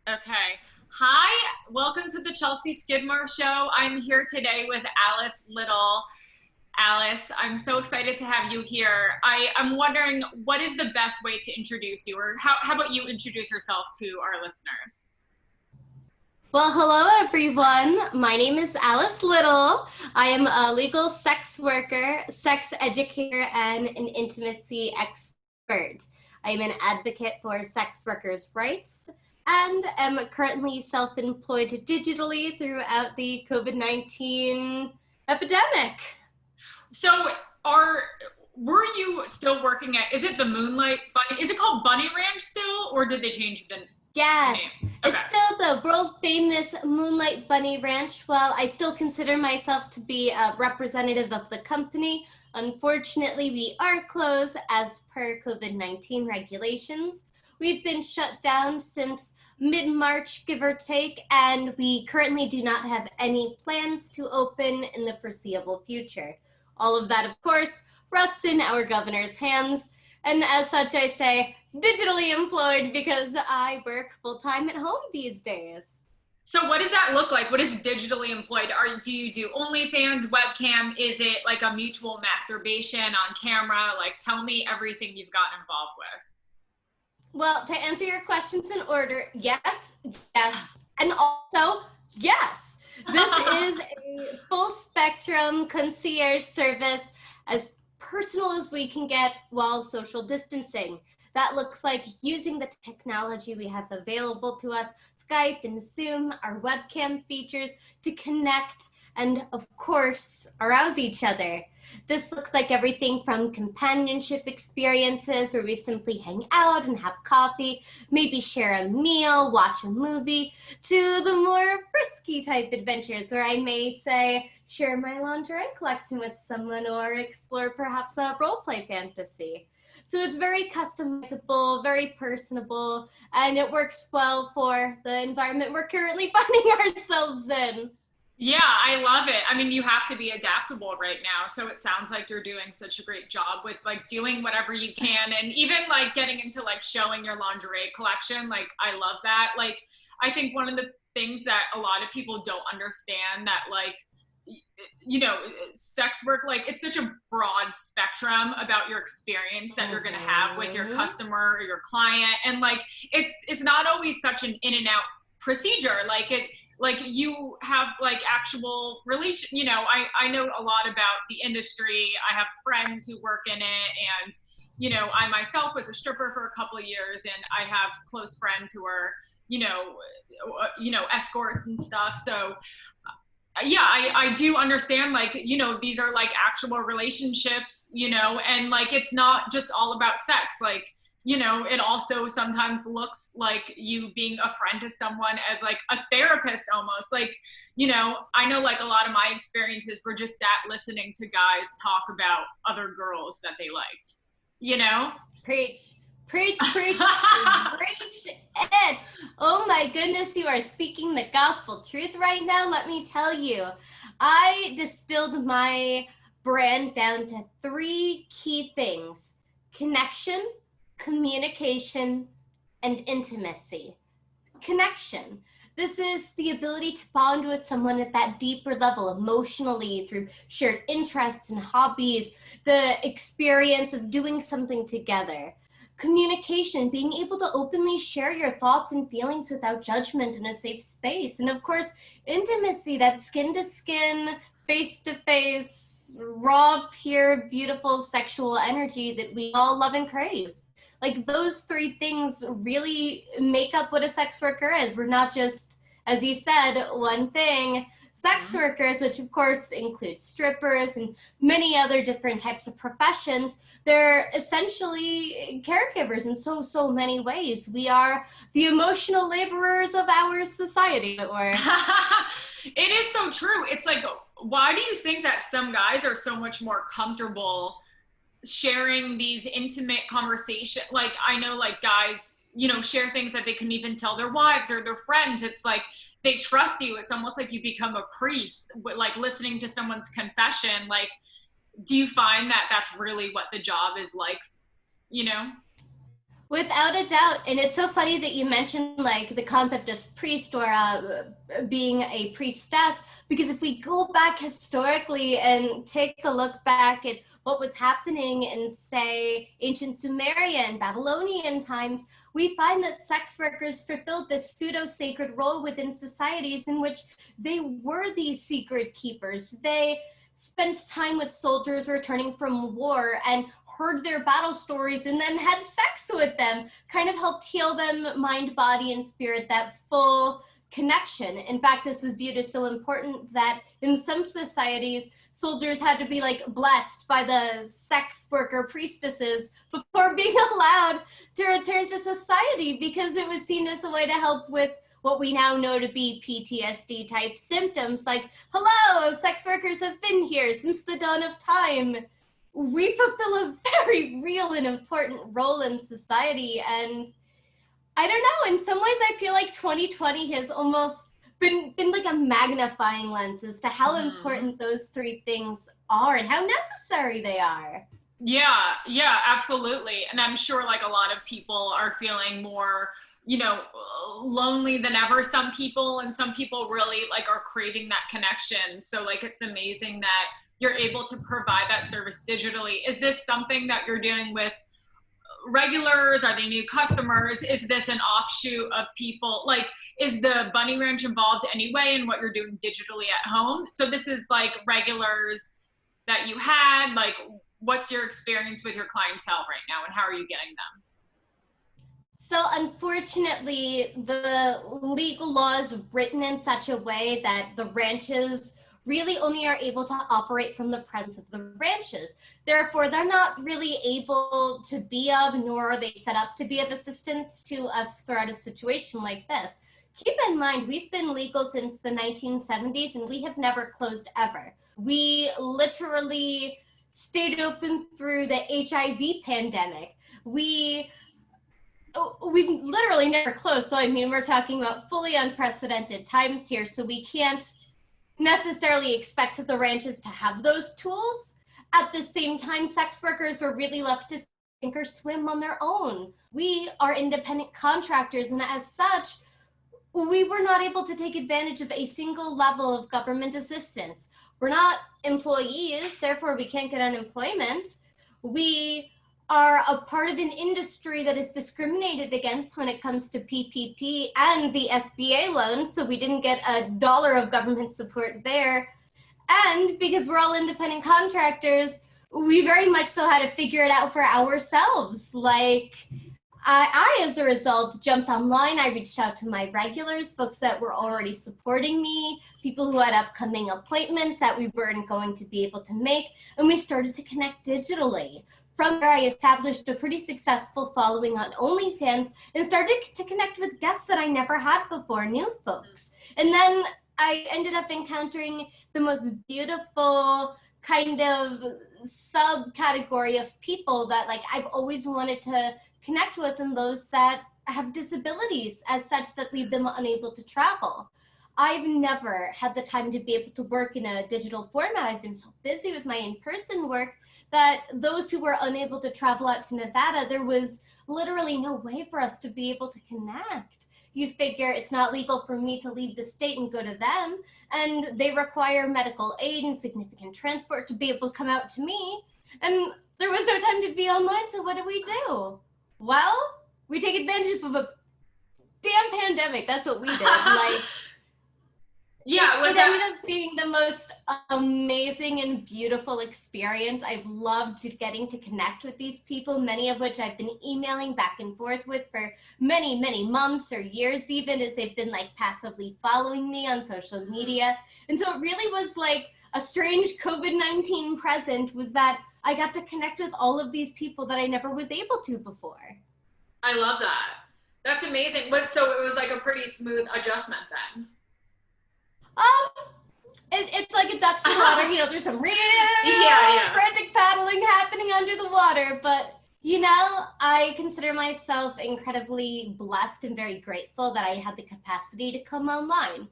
Okay. Hi, welcome to the Chelsea Skidmore Show. I'm here today with Alice Little. Alice, I'm so excited to have you here. I'm wondering, what is the best way to introduce you? Or how about you introduce yourself to our listeners? Well, hello everyone. My name is Alice Little. I am a legal sex worker, sex educator, and an intimacy expert. I am an advocate for sex workers' rights and am currently self-employed digitally throughout the COVID-19 epidemic. So, are were you still working at, is it the Moonlight Bunny? Is it called Bunny Ranch still, or did they change the Yes, name? Okay. it's still the world famous Moonlight Bunny Ranch. While I still consider myself to be a representative of the company, unfortunately, we are closed as per COVID-19 regulations. We've been shut down since mid March, give or take, and we currently do not have any plans to open in the foreseeable future. All of that, of course, rests in our governor's hands. And as such, I say digitally employed because I work full time at home these days. So what does that look like? What is digitally employed? Do you do OnlyFans, webcam? Is it like a mutual masturbation on camera? Like, tell me everything you've gotten involved with. Well, to answer your questions in order, yes, yes, and also yes. This is a full spectrum concierge service as personal as we can get while social distancing. That looks like using the technology we have available to us, Skype and Zoom, our webcam features to connect and, of course, arouse each other. This looks like everything from companionship experiences where we simply hang out and have coffee, maybe share a meal, watch a movie, to the more frisky type adventures where I may say, share my lingerie collection with someone or explore perhaps a roleplay fantasy. So it's very customizable, very personable, and it works well for the environment we're currently finding ourselves in. Yeah, I love it. I mean, you have to be adaptable right now. So it sounds like you're doing such a great job with like doing whatever you can and even like getting into like showing your lingerie collection. Like, I love that. Like, I think one of the things that a lot of people don't understand that like, you know, sex work, like it's such a broad spectrum about your experience that you're going to have with your customer or your client. And like, it's not always such an in and out procedure. Like you have like actual relation, I know a lot about the industry. I have friends who work in it, and I myself was a stripper for a couple of years, and I have close friends who are escorts and stuff. So yeah, I do understand, like, these are like actual relationships, and like it's not just all about sex. Like, it also sometimes looks like you being a friend to someone as like a therapist almost. Like, I know like a lot of my experiences were just sat listening to guys talk about other girls that they liked, you know? Preach, preach, preach, preach it. Oh my goodness, you are speaking the gospel truth right now. Let me tell you, I distilled my brand down to three key things: connection, communication, and intimacy. Connection. This is the ability to bond with someone at that deeper level emotionally through shared interests and hobbies, the experience of doing something together. Communication, being able to openly share your thoughts and feelings without judgment in a safe space. And of course, intimacy, that skin to skin, face to face, raw, pure, beautiful sexual energy that we all love and crave. Like those three things really make up what a sex worker is. We're not just, as you said, one thing. Sex workers, which of course includes strippers and many other different types of professions, they're essentially caregivers in so many ways. We are the emotional laborers of our society, or It is so true. It's like, why do you think that some guys are so much more comfortable sharing these intimate conversations? Like, I know like guys, share things that they can even tell their wives or their friends. It's like they trust you. It's almost like you become a priest, like listening to someone's confession. Like, do you find that that's really what the job is like, you know? Without a doubt. And it's so funny that you mentioned like the concept of priest or being a priestess, because if we go back historically and take a look back at what was happening in, say, ancient Sumerian, Babylonian times, we find that sex workers fulfilled this pseudo-sacred role within societies in which they were these secret keepers. They spent time with soldiers returning from war and heard their battle stories and then had sex with them, kind of helped heal them mind, body, and spirit, that full connection. In fact, this was viewed as so important that in some societies, soldiers had to be like blessed by the sex worker priestesses before being allowed to return to society, because it was seen as a way to help with what we now know to be PTSD type symptoms, like, hello, sex workers have been here since the dawn of time. We fulfill a very real and important role in society. And I don't know, in some ways I feel like 2020 has almost been like a magnifying lens as to how important those three things are and how necessary they are. Yeah, absolutely. And I'm sure like a lot of people are feeling more, you know, lonely than ever, some people, and some people really like are craving that connection. So like, it's amazing that you're able to provide that service digitally. Is this something that you're doing with regulars? Are they new customers? Is this an offshoot of people? Like, is the Bunny Ranch involved anyway in what you're doing digitally at home? So this is like regulars that you had, like, what's your experience with your clientele right now and how are you getting them? So unfortunately, the legal law is written in such a way that the ranches really only are able to operate from the presence of the ranches. Therefore, they're not really able to be of, nor are they set up to be of assistance to us throughout a situation like this. Keep in mind, we've been legal since the 1970s and we have never closed ever. We literally stayed open through the HIV pandemic. We've literally never closed. So, I mean, we're talking about fully unprecedented times here. So we can't necessarily expect the ranches to have those tools. At the same time, sex workers were really left to sink or swim on their own. We are independent contractors, and as such, we were not able to take advantage of a single level of government assistance. We're not employees, therefore we can't get unemployment. We are a part of an industry that is discriminated against when it comes to PPP and the SBA loans, so we didn't get $1 of government support there. And because we're all independent contractors, we very much so had to figure it out for ourselves. Like, I, as a result, jumped online. I reached out to my regulars, folks that were already supporting me, people who had upcoming appointments that we weren't going to be able to make, and we started to connect digitally. From there, I established a pretty successful following on OnlyFans and started to connect with guests that I never had before, new folks. And then I ended up encountering the most beautiful kind of subcategory of people that like I've always wanted to connect with, and those that have disabilities as such that leave them unable to travel. I've never had the time to be able to work in a digital format. I've been so busy with my in-person work that those who were unable to travel out to Nevada, there was literally no way for us to be able to connect. You figure it's not legal for me to leave the state and go to them, and they require medical aid and significant transport to be able to come out to me, and there was no time to be online, so what do? Well, we take advantage of a damn pandemic. That's what we did. Like, yeah, it ended up being the most amazing and beautiful experience. I've loved getting to connect with these people, many of which I've been emailing back and forth with for many, many months or years, even as they've been like passively following me on social media. And so it really was like a strange COVID-19 present, was that I got to connect with all of these people that I never was able to before. I love that. That's amazing. But so it was like a pretty smooth adjustment then. It's like a duck in water. You know, there's some real frantic paddling happening under the water, but you know, I consider myself incredibly blessed and very grateful that I had the capacity to come online.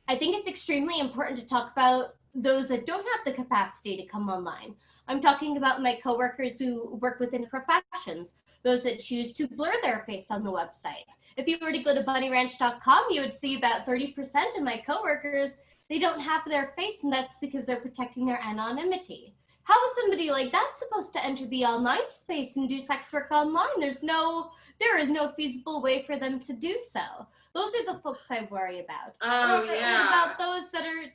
I think it's extremely important to talk about those that don't have the capacity to come online. I'm talking about my coworkers who work within professions, those that choose to blur their face on the website. If you were to go to bunnyranch.com, you would see about 30% of my coworkers, they don't have their face, and that's because they're protecting their anonymity. How is somebody like that supposed to enter the online space and do sex work online? There is no feasible way for them to do so. Those are the folks I worry about. Oh, What about those that are,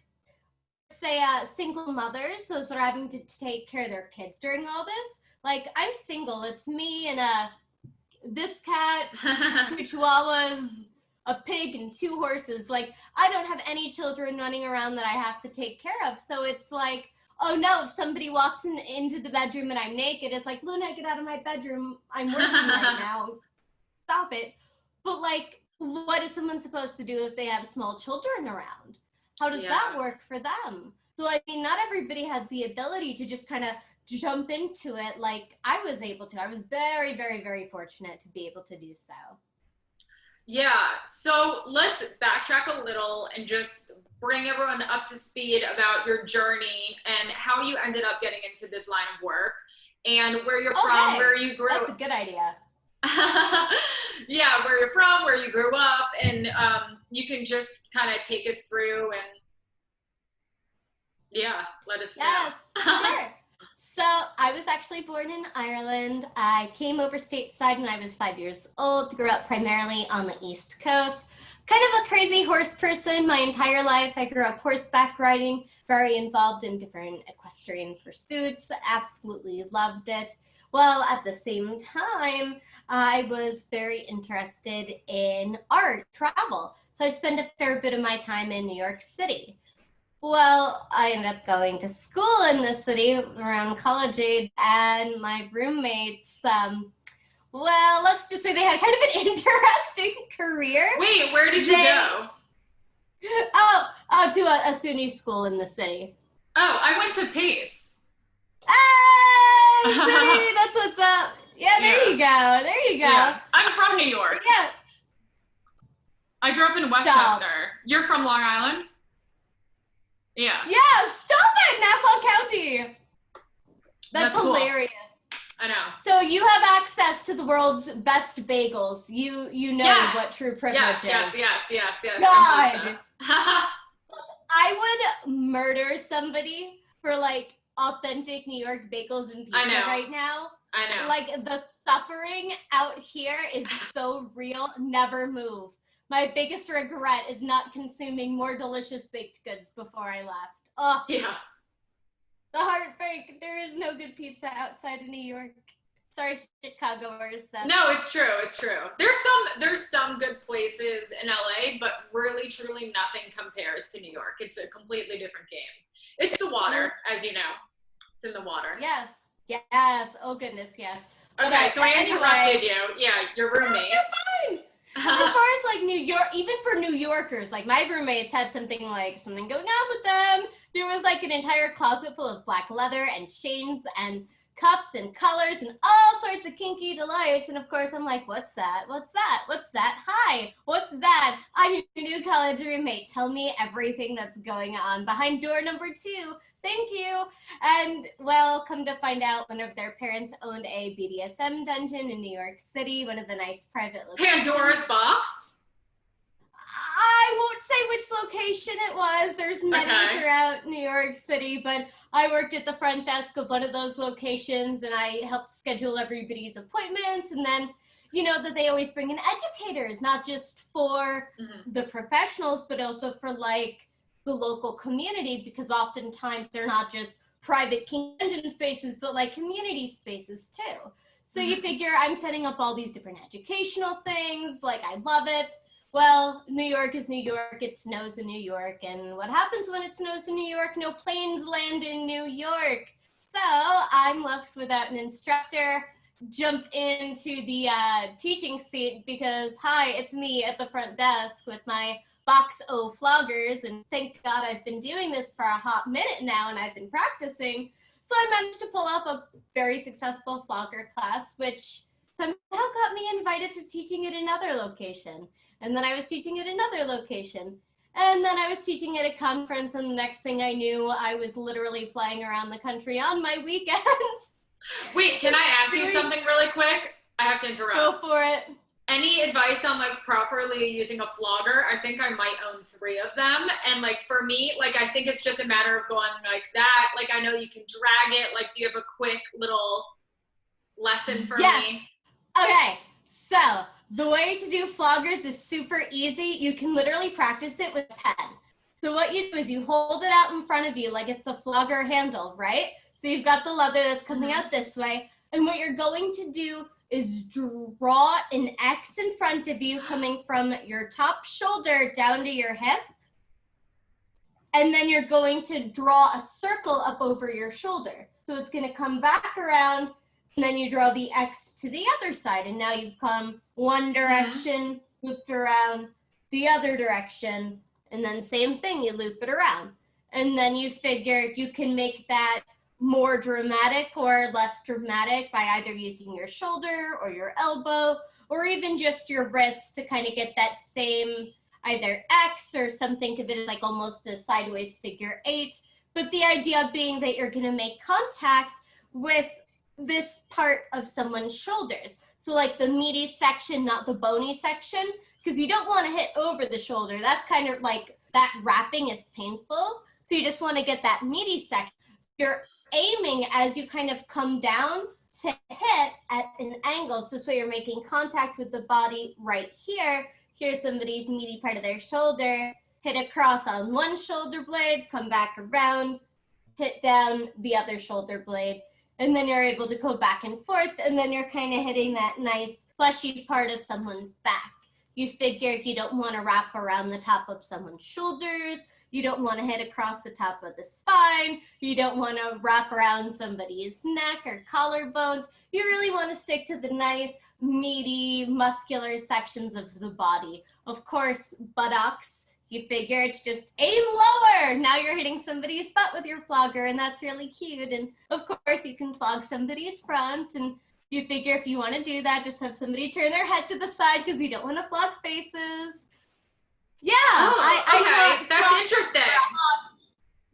say, single mothers, those that are having to take care of their kids during all this? Like, I'm single. It's me and this cat, 2 chihuahuas, a pig, and 2 horses. Like, I don't have any children running around that I have to take care of. So it's like, oh no, if somebody walks into the bedroom and I'm naked, it's like, Luna, get out of my bedroom. I'm working right now. Stop it. But like, what is someone supposed to do if they have small children around? How does that work for them? So I mean, not everybody has the ability to just kind of jump into it like I was able to. I was very, very, very fortunate to be able to do so. Yeah, so let's backtrack a little and just bring everyone up to speed about your journey and how you ended up getting into this line of work and where you're from, where you grew. That's a good idea. Yeah, where you're from, where you grew up, and you can just kind of take us through and let us know. Yes, sure. So I was actually born in Ireland. I came over stateside when I was 5 years old, grew up primarily on the East Coast. Kind of a crazy horse person my entire life. I grew up horseback riding, very involved in different equestrian pursuits, absolutely loved it. Well, at the same time, I was very interested in art, travel. So I spent a fair bit of my time in New York City. Well, I ended up going to school in the city around college age, and my roommates, well, let's just say they had kind of an interesting career. Wait, where did you go? Oh, to a SUNY school in the city. Oh, I went to Pace. Hey, city, that's what's up. Yeah, there you go. There you go. Yeah. I'm from New York. Yeah. I grew up in Westchester. You're from Long Island? Yeah. Yeah, stop it, Nassau County. That's hilarious. Cool. I know. So you have access to the world's best bagels. You know what true privilege is. Yes. God. I would murder somebody for like authentic New York bagels and pizza right now. I know. Like the suffering out here is so real. Never move. My biggest regret is not consuming more delicious baked goods before I left. Oh, yeah. The heartbreak. There is no good pizza outside of New York. Sorry, Chicagoers. No, it's true. It's true. There's some good places in LA, but really, truly nothing compares to New York. It's a completely different game. It's the water, as you know. It's in the water. Yes. Yes. Oh, goodness, yes. Okay, so I interrupted you. Yeah, your roommate. No, you're fine. As far as like New York, even for New Yorkers, like my roommates had something going on with them. There was like an entire closet full of black leather and chains and cuffs and colors and all sorts of kinky delights. And of course, I'm like, what's that? What's that? What's that? Hi, what's that? I'm your new college roommate. Tell me everything that's going on behind door number 2. Thank you. And well, come to find out, one of their parents owned a BDSM dungeon in New York City, one of the nice private locations. Pandora's Box? I won't say which location it was. There's many throughout New York City, but I worked at the front desk of one of those locations, and I helped schedule everybody's appointments. And then, you know, that they always bring in educators, not just for the professionals, but also for like the local community, because oftentimes they're not just private dungeon spaces, but like community spaces too. So you figure I'm setting up all these different educational things, like I love it. Well, New York is New York, it snows in New York, and what happens when it snows in New York? No planes land in New York. So I'm left without an instructor, jump into the teaching seat because, hi, it's me at the front desk with my box of floggers, and thank God I've been doing this for a hot minute now and I've been practicing. So I managed to pull off a very successful flogger class, which somehow got me invited to teaching at another location. And then I was teaching at another location. And then I was teaching at a conference, and the next thing I knew, I was literally flying around the country on my weekends. Wait, can I ask you something really quick? I have to interrupt. Go for it. Any advice on like properly using a flogger? I think I might own 3 of them. And like for me, like I think it's just a matter of going like that. Like I know you can drag it. Like, do you have a quick little lesson for me? Okay, so the way to do floggers is super easy. You can literally practice it with a pen. So what you do is you hold it out in front of you like it's the flogger handle, right? So you've got the leather that's coming out this way. And what you're going to do is draw an X in front of you coming from your top shoulder down to your hip. And then you're going to draw a circle up over your shoulder. So it's going to come back around, and then you draw the X to the other side. And now you've come one direction, looped around the other direction, and then same thing, you loop it around. And then you figure you can make that more dramatic or less dramatic by either using your shoulder or your elbow or even just your wrist to kind of get that same either X or something of it like almost a sideways figure 8. But the idea being that you're going to make contact with this part of someone's shoulders. So like the meaty section, not the bony section, because you don't want to hit over the shoulder. That's kind of like that wrapping is painful. So you just want to get that meaty section. You're aiming as you kind of come down to hit at an angle. So this way you're making contact with the body right here. Here's somebody's meaty part of their shoulder. Hit across on one shoulder blade, come back around, hit down the other shoulder blade. And then you're able to go back and forth. And then you're kind of hitting that nice fleshy part of someone's back. You figure you don't want to wrap around the top of someone's shoulders. You don't want to hit across the top of the spine. You don't want to wrap around somebody's neck or collarbones. You really want to stick to the nice, meaty, muscular sections of the body. Of course, buttocks, you figure it's just aim lower. Now you're hitting somebody's butt with your flogger, and that's really cute. And of course, you can flog somebody's front, and you figure if you want to do that, just have somebody turn their head to the side because you don't want to flog faces. Yeah, okay, that's interesting.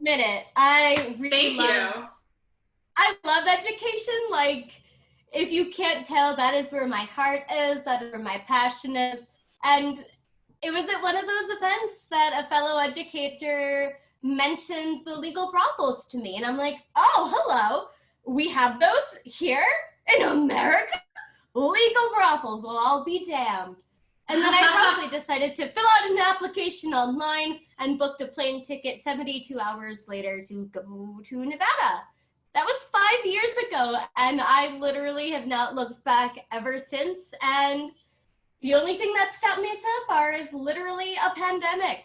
Minute, I really Thank you. I love education. Like, if you can't tell, that is where my heart is. That is where my passion is. And it was at one of those events that a fellow educator mentioned the legal brothels to me, and I'm like, oh, hello, we have those here in America? Legal brothels? Well, I'll be damned. And then I promptly decided to fill out an application online and booked a plane ticket 72 hours later to go to Nevada. That was 5 years ago, and I literally have not looked back ever since. And the only thing that stopped me so far is literally a pandemic.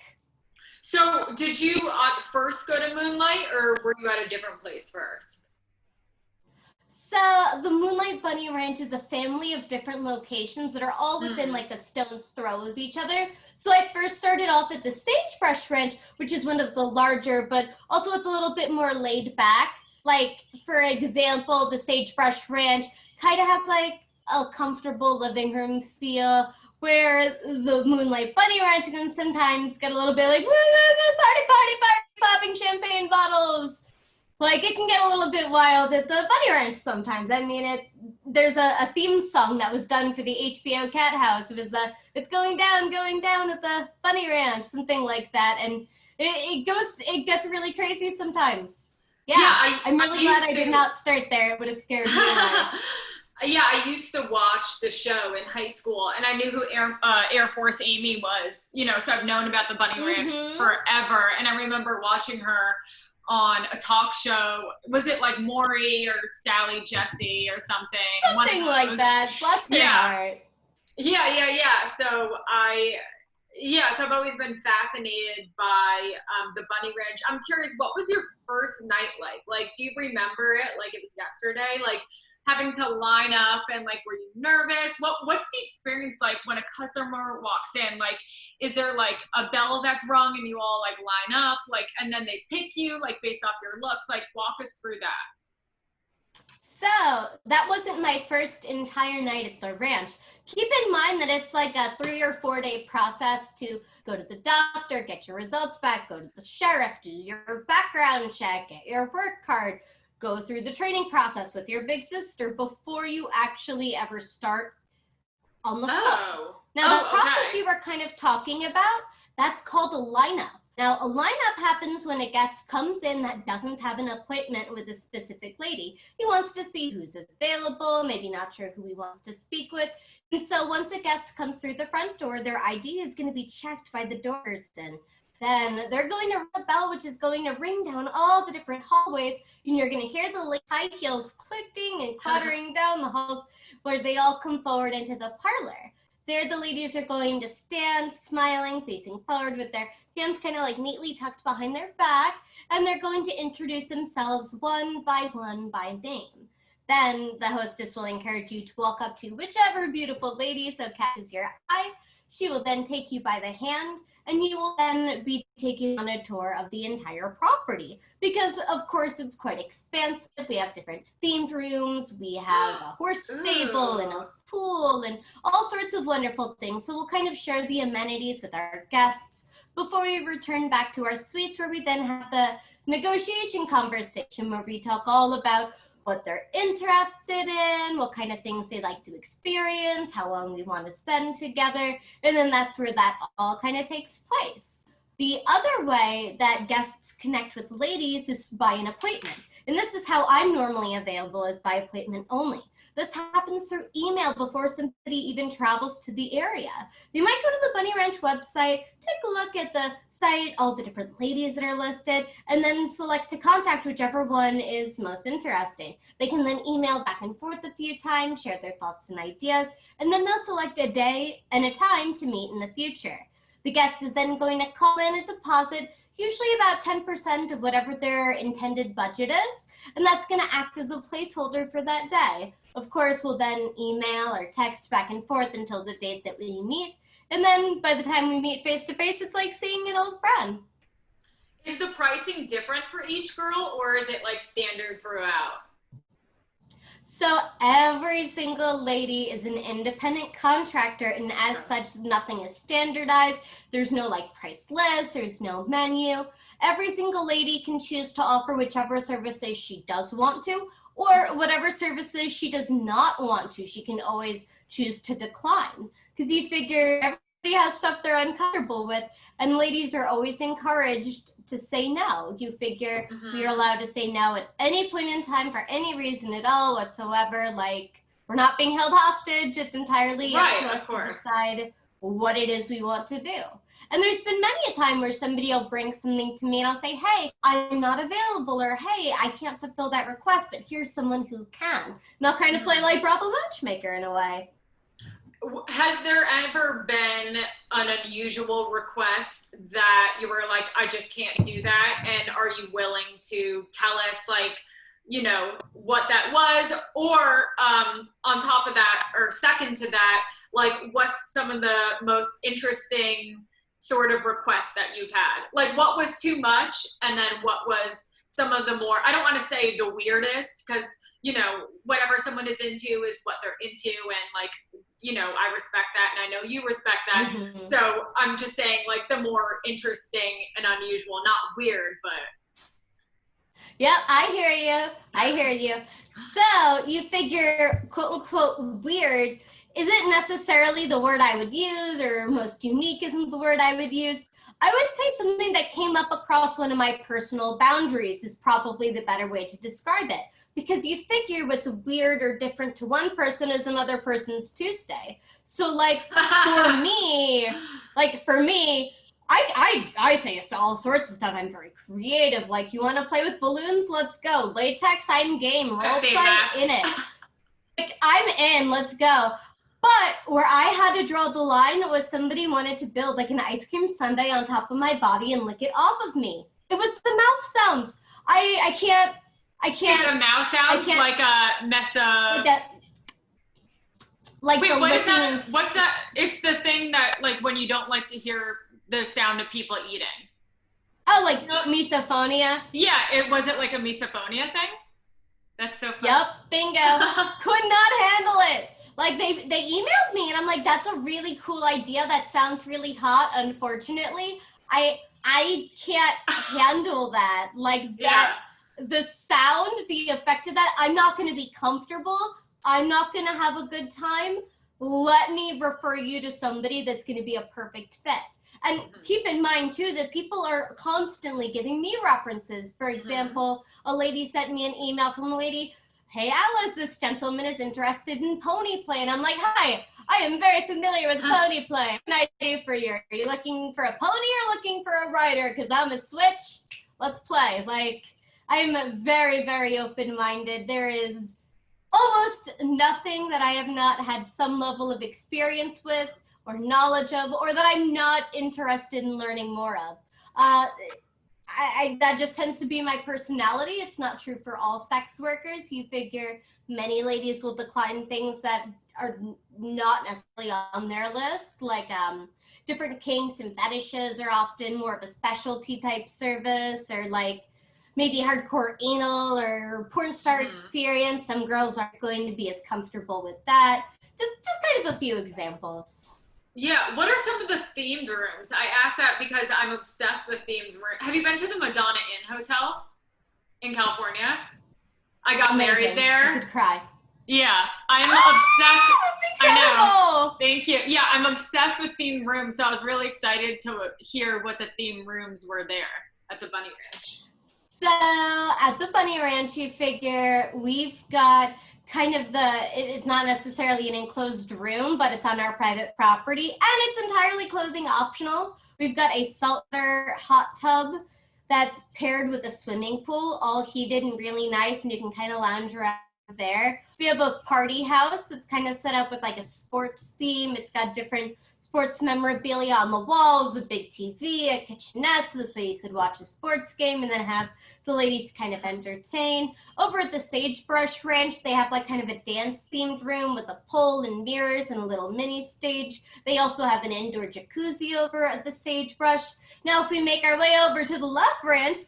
So did you first go to Moonlight, or were you at a different place first? So the Moonlight Bunny Ranch is a family of different locations that are all within like a stone's throw of each other. So I first started off at the Sagebrush Ranch, which is one of the larger, but also it's a little bit more laid back. Like, for example, the Sagebrush Ranch kind of has like a comfortable living room feel, where the Moonlight Bunny Ranch can sometimes get a little bit like, woo, party, party, party, popping champagne bottles. Like, it can get a little bit wild at the Bunny Ranch sometimes. I mean, there's a theme song that was done for the HBO Cat House. It was it's going down at the Bunny Ranch, something like that. And it gets really crazy sometimes. Yeah, I'm really glad I did not start there. It would have scared me away. Yeah, I used to watch the show in high school, and I knew who Air Force Amy was, so I've known about the Bunny Ranch forever. And I remember watching her on a talk show. Was it like Maury or Sally Jesse or something? Something like that. Bless her heart. Yeah. So I've always been fascinated by the Bunny Ranch. I'm curious, what was your first night like? Like, do you remember it like it was yesterday? Like, having to line up, and like, were you nervous? What's the experience like when a customer walks in? Like, is there like a bell that's rung and you all like line up, like, and then they pick you like based off your looks? Like, walk us through that. So that wasn't my first entire night at the ranch. Keep in mind that it's like a 3 or 4 day process to go to the doctor, get your results back, go to the sheriff, do your background check, get your work card, go through the training process with your big sister before you actually ever start on the phone. Oh. Now, the process okay. you were kind of talking about, that's called a lineup. Now, a lineup happens when a guest comes in that doesn't have an appointment with a specific lady. He wants to see who's available, maybe not sure who he wants to speak with. And so once a guest comes through the front door, their ID is going to be checked by the door person. Then they're going to ring a bell, which is going to ring down all the different hallways, and you're going to hear the high heels clicking and clattering down the halls where they all come forward into the parlor. There, the ladies are going to stand smiling, facing forward with their hands kind of like neatly tucked behind their back, and they're going to introduce themselves one by name. Then the hostess will encourage you to walk up to whichever beautiful lady so catches your eye. She will then take you by the hand, and you will then be taken on a tour of the entire property. Because, of course, it's quite expansive. We have different themed rooms. We have a horse stable and a pool and all sorts of wonderful things. So we'll kind of share the amenities with our guests before we return back to our suites, where we then have the negotiation conversation where we talk all about what they're interested in, what kind of things they like to experience, how long we want to spend together, and then that's where that all kind of takes place. The other way that guests connect with ladies is by an appointment, and this is how I'm normally available, is by appointment only. This happens through email before somebody even travels to the area. They might go to the Bunny Ranch website, take a look at the site, all the different ladies that are listed, and then select to contact whichever one is most interesting. They can then email back and forth a few times, share their thoughts and ideas, and then they'll select a day and a time to meet in the future. The guest is then going to call in a deposit, usually about 10% of whatever their intended budget is, and that's going to act as a placeholder for that day. Of course, we'll then email or text back and forth until the date that we meet. And then by the time we meet face to face, it's like seeing an old friend. Is the pricing different for each girl, or is it like standard throughout? So every single lady is an independent contractor, and as such, nothing is standardized. There's no like price list, there's no menu. Every single lady can choose to offer whichever services she does want to, or whatever services she does not want to. She can always choose to decline, because you figure everybody has stuff they're uncomfortable with, and ladies are always encouraged to say no. You figure you're allowed to say no at any point in time for any reason at all whatsoever. Like, we're not being held hostage. It's entirely up to us to decide what it is we want to do. And there's been many a time where somebody will bring something to me and I'll say, hey, I'm not available, or hey, I can't fulfill that request, but here's someone who can. And I'll kind of play like brothel matchmaker in a way. Has there ever been an unusual request that you were like, I just can't do that? And are you willing to tell us, like, you know, what that was? Or on top of that, or second to that, like, what's some of the most interesting sort of requests that you've had? Like, what was too much? And then what was some of the more, I don't want to say the weirdest, because, you know, whatever someone is into is what they're into. And like, you know, I respect that, and I know you respect that. So I'm just saying, like, the more interesting and unusual, not weird, but. Yep, I hear you. I hear you. So you figure, quote unquote, weird isn't necessarily the word I would use, or most unique isn't the word I would use. I would say something that came up across one of my personal boundaries is probably the better way to describe it. Because you figure what's weird or different to one person is another person's Tuesday. So like for me, I say all sorts of stuff. I'm very creative. Like, you want to play with balloons? Let's go. Latex, I'm game. Role play, in it. Like, I'm in. Let's go. But where I had to draw the line was somebody wanted to build like an ice cream sundae on top of my body and lick it off of me. It was the mouth sounds. I can't. The mouth sounds like a mess up. Like, wait, what is that? What's that? It's the thing that, like, when you don't like to hear the sound of people eating. Oh, like misophonia? Yeah, was it like a misophonia thing? That's so funny. Yep, bingo. Could not handle it. Like, they emailed me, and I'm like, that's a really cool idea. That sounds really hot. Unfortunately, I can't handle that. Like, that. The sound, the effect of that, I'm not going to be comfortable. I'm not going to have a good time. let me refer you to somebody that's going to be a perfect fit. And keep in mind, too, that people are constantly giving me references. For example, a lady sent me an email from a lady, hey, Alice, this gentleman is interested in pony play. And I'm like, hi, I am very familiar with pony play. What can I do for you? Are you looking for a pony or looking for a rider? Because I'm a switch. Let's play. Like, I'm very, very open-minded. There is almost nothing that I have not had some level of experience with or knowledge of, or that I'm not interested in learning more of. That just tends to be my personality. It's not true for all sex workers. You figure many ladies will decline things that are not necessarily on their list, like different kinks and fetishes are often more of a specialty type service, or like maybe hardcore anal or porn star experience. Some girls aren't going to be as comfortable with that. Just kind of a few examples. Yeah, what are some of the themed rooms? I asked that because I'm obsessed with themed rooms. Have you been to the Madonna Inn Hotel in California? I got married there. I could cry. Yeah, I'm obsessed. That's incredible. I know. Thank you. Yeah, I'm obsessed with themed rooms, so I was really excited to hear what the themed rooms were there at the Bunny Ranch. So at the Bunny Ranch, you figure we've got kind of it is not necessarily an enclosed room, but it's on our private property, and it's entirely clothing optional. We've got a saltwater hot tub that's paired with a swimming pool, all heated and really nice, and you can kind of lounge around there. We have a party house that's kind of set up with like a sports theme. It's got different sports memorabilia on the walls, a big TV, a kitchenette, so this way you could watch a sports game and then have the ladies kind of entertain. Over at the Sagebrush Ranch, they have like kind of a dance-themed room with a pole and mirrors and a little mini stage. They also have an indoor jacuzzi over at the Sagebrush. Now, if we make our way over to the Love Ranch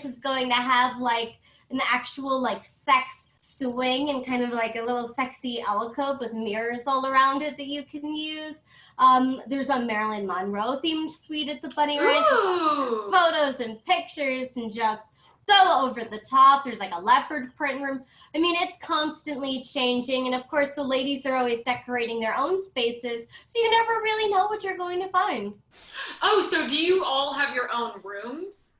is going to have like an actual like sex swing and kind of like a little sexy alcove with mirrors all around it that you can use. There's a Marilyn Monroe themed suite at the Bunny Ranch. Photos and pictures and just so over the top. There's like a leopard print room. I mean, it's constantly changing. And of course, the ladies are always decorating their own spaces. So you never really know what you're going to find. Oh, so do you all have your own rooms?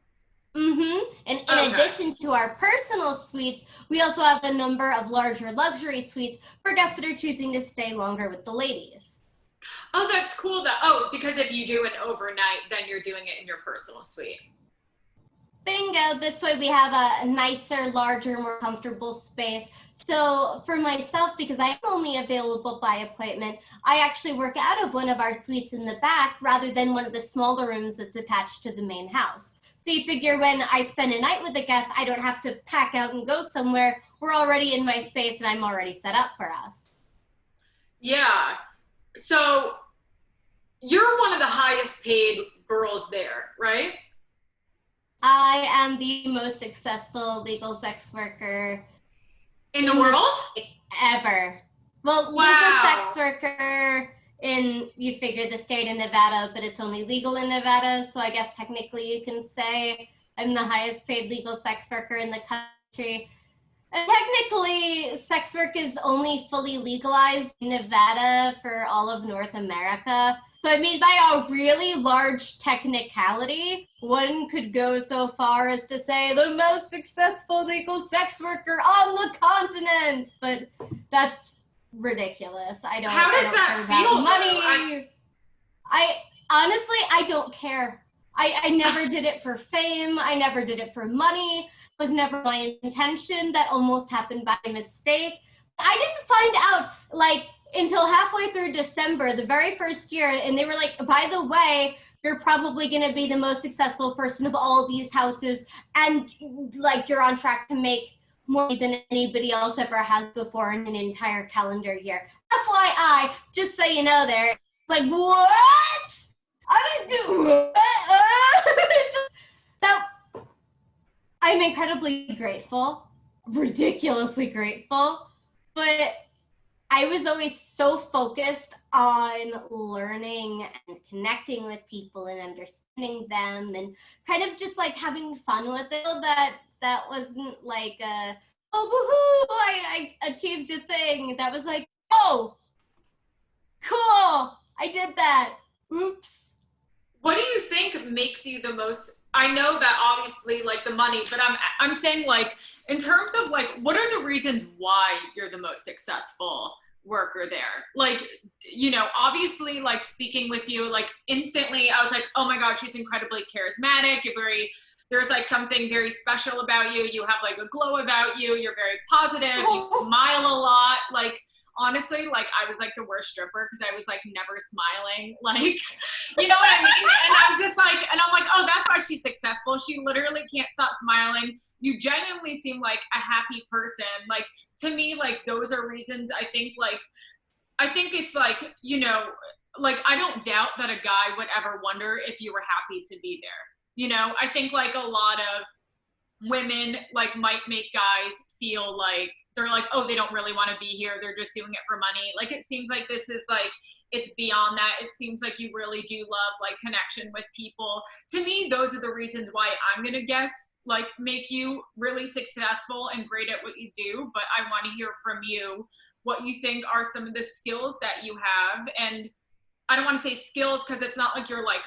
Mm-hmm. And in addition to our personal suites, we also have a number of larger luxury suites for guests that are choosing to stay longer with the ladies. Oh, that's cool. Because if you do an overnight, then you're doing it in your personal suite. Bingo. This way we have a nicer, larger, more comfortable space. So for myself, because I'm only available by appointment, I actually work out of one of our suites in the back rather than one of the smaller rooms that's attached to the main house. So you figure when I spend a night with a guest, I don't have to pack out and go somewhere. We're already in my space and I'm already set up for us. Yeah. So you're one of the highest paid girls there, right? I am the most successful legal sex worker in the world? Ever. Well, legal sex worker in, you figure, the state of Nevada, but it's only legal in Nevada. So I guess technically you can say I'm the highest paid legal sex worker in the country. And technically, sex work is only fully legalized in Nevada for all of North America. So I mean, by a really large technicality, one could go so far as to say the most successful legal sex worker on the continent. But that's ridiculous. How does that feel? Money. I honestly, I don't care. I never did it for fame. I never did it for money. It was never my intention. That almost happened by mistake. I didn't find out until halfway through December, the very first year, and they were like, by the way, you're probably going to be the most successful person of all these houses, and you're on track to make more than anybody else ever has before in an entire calendar year. FYI, just so you know there, what? I was doing that. I'm incredibly grateful, ridiculously grateful, but I was always so focused on learning and connecting with people and understanding them and kind of just having fun with it that wasn't oh, woohoo, I achieved a thing. That was oh, Cool. I did that. Oops. What do you think makes you the most, I know that obviously like the money, but I'm saying like in terms of like what are the reasons why you're the most successful worker there? Like, you know, obviously like speaking with you, like instantly I was like, oh my God, she's incredibly charismatic. You're very, there's like something very special about you. You have like a glow about you. You're very positive. You smile a lot. Like, honestly, like I was like the worst stripper because I was like never smiling. Like, you know what I mean? And I'm just like, and I'm like, oh, that's why she's successful. She literally can't stop smiling. You genuinely seem like a happy person. Like, to me, like those are reasons I think like, I think it's like, you know, like I don't doubt that a guy would ever wonder if you were happy to be there. You know, I think like a lot of women like might make guys feel like they're like, oh, they don't really want to be here, they're just doing it for money. Like it seems like this is like, it's beyond that. It seems like you really do love like connection with people. To me, those are the reasons why I'm gonna guess like make you really successful and great at what you do. But I want to hear from you what you think are some of the skills that you have. And I don't want to say skills because it's not like you're like,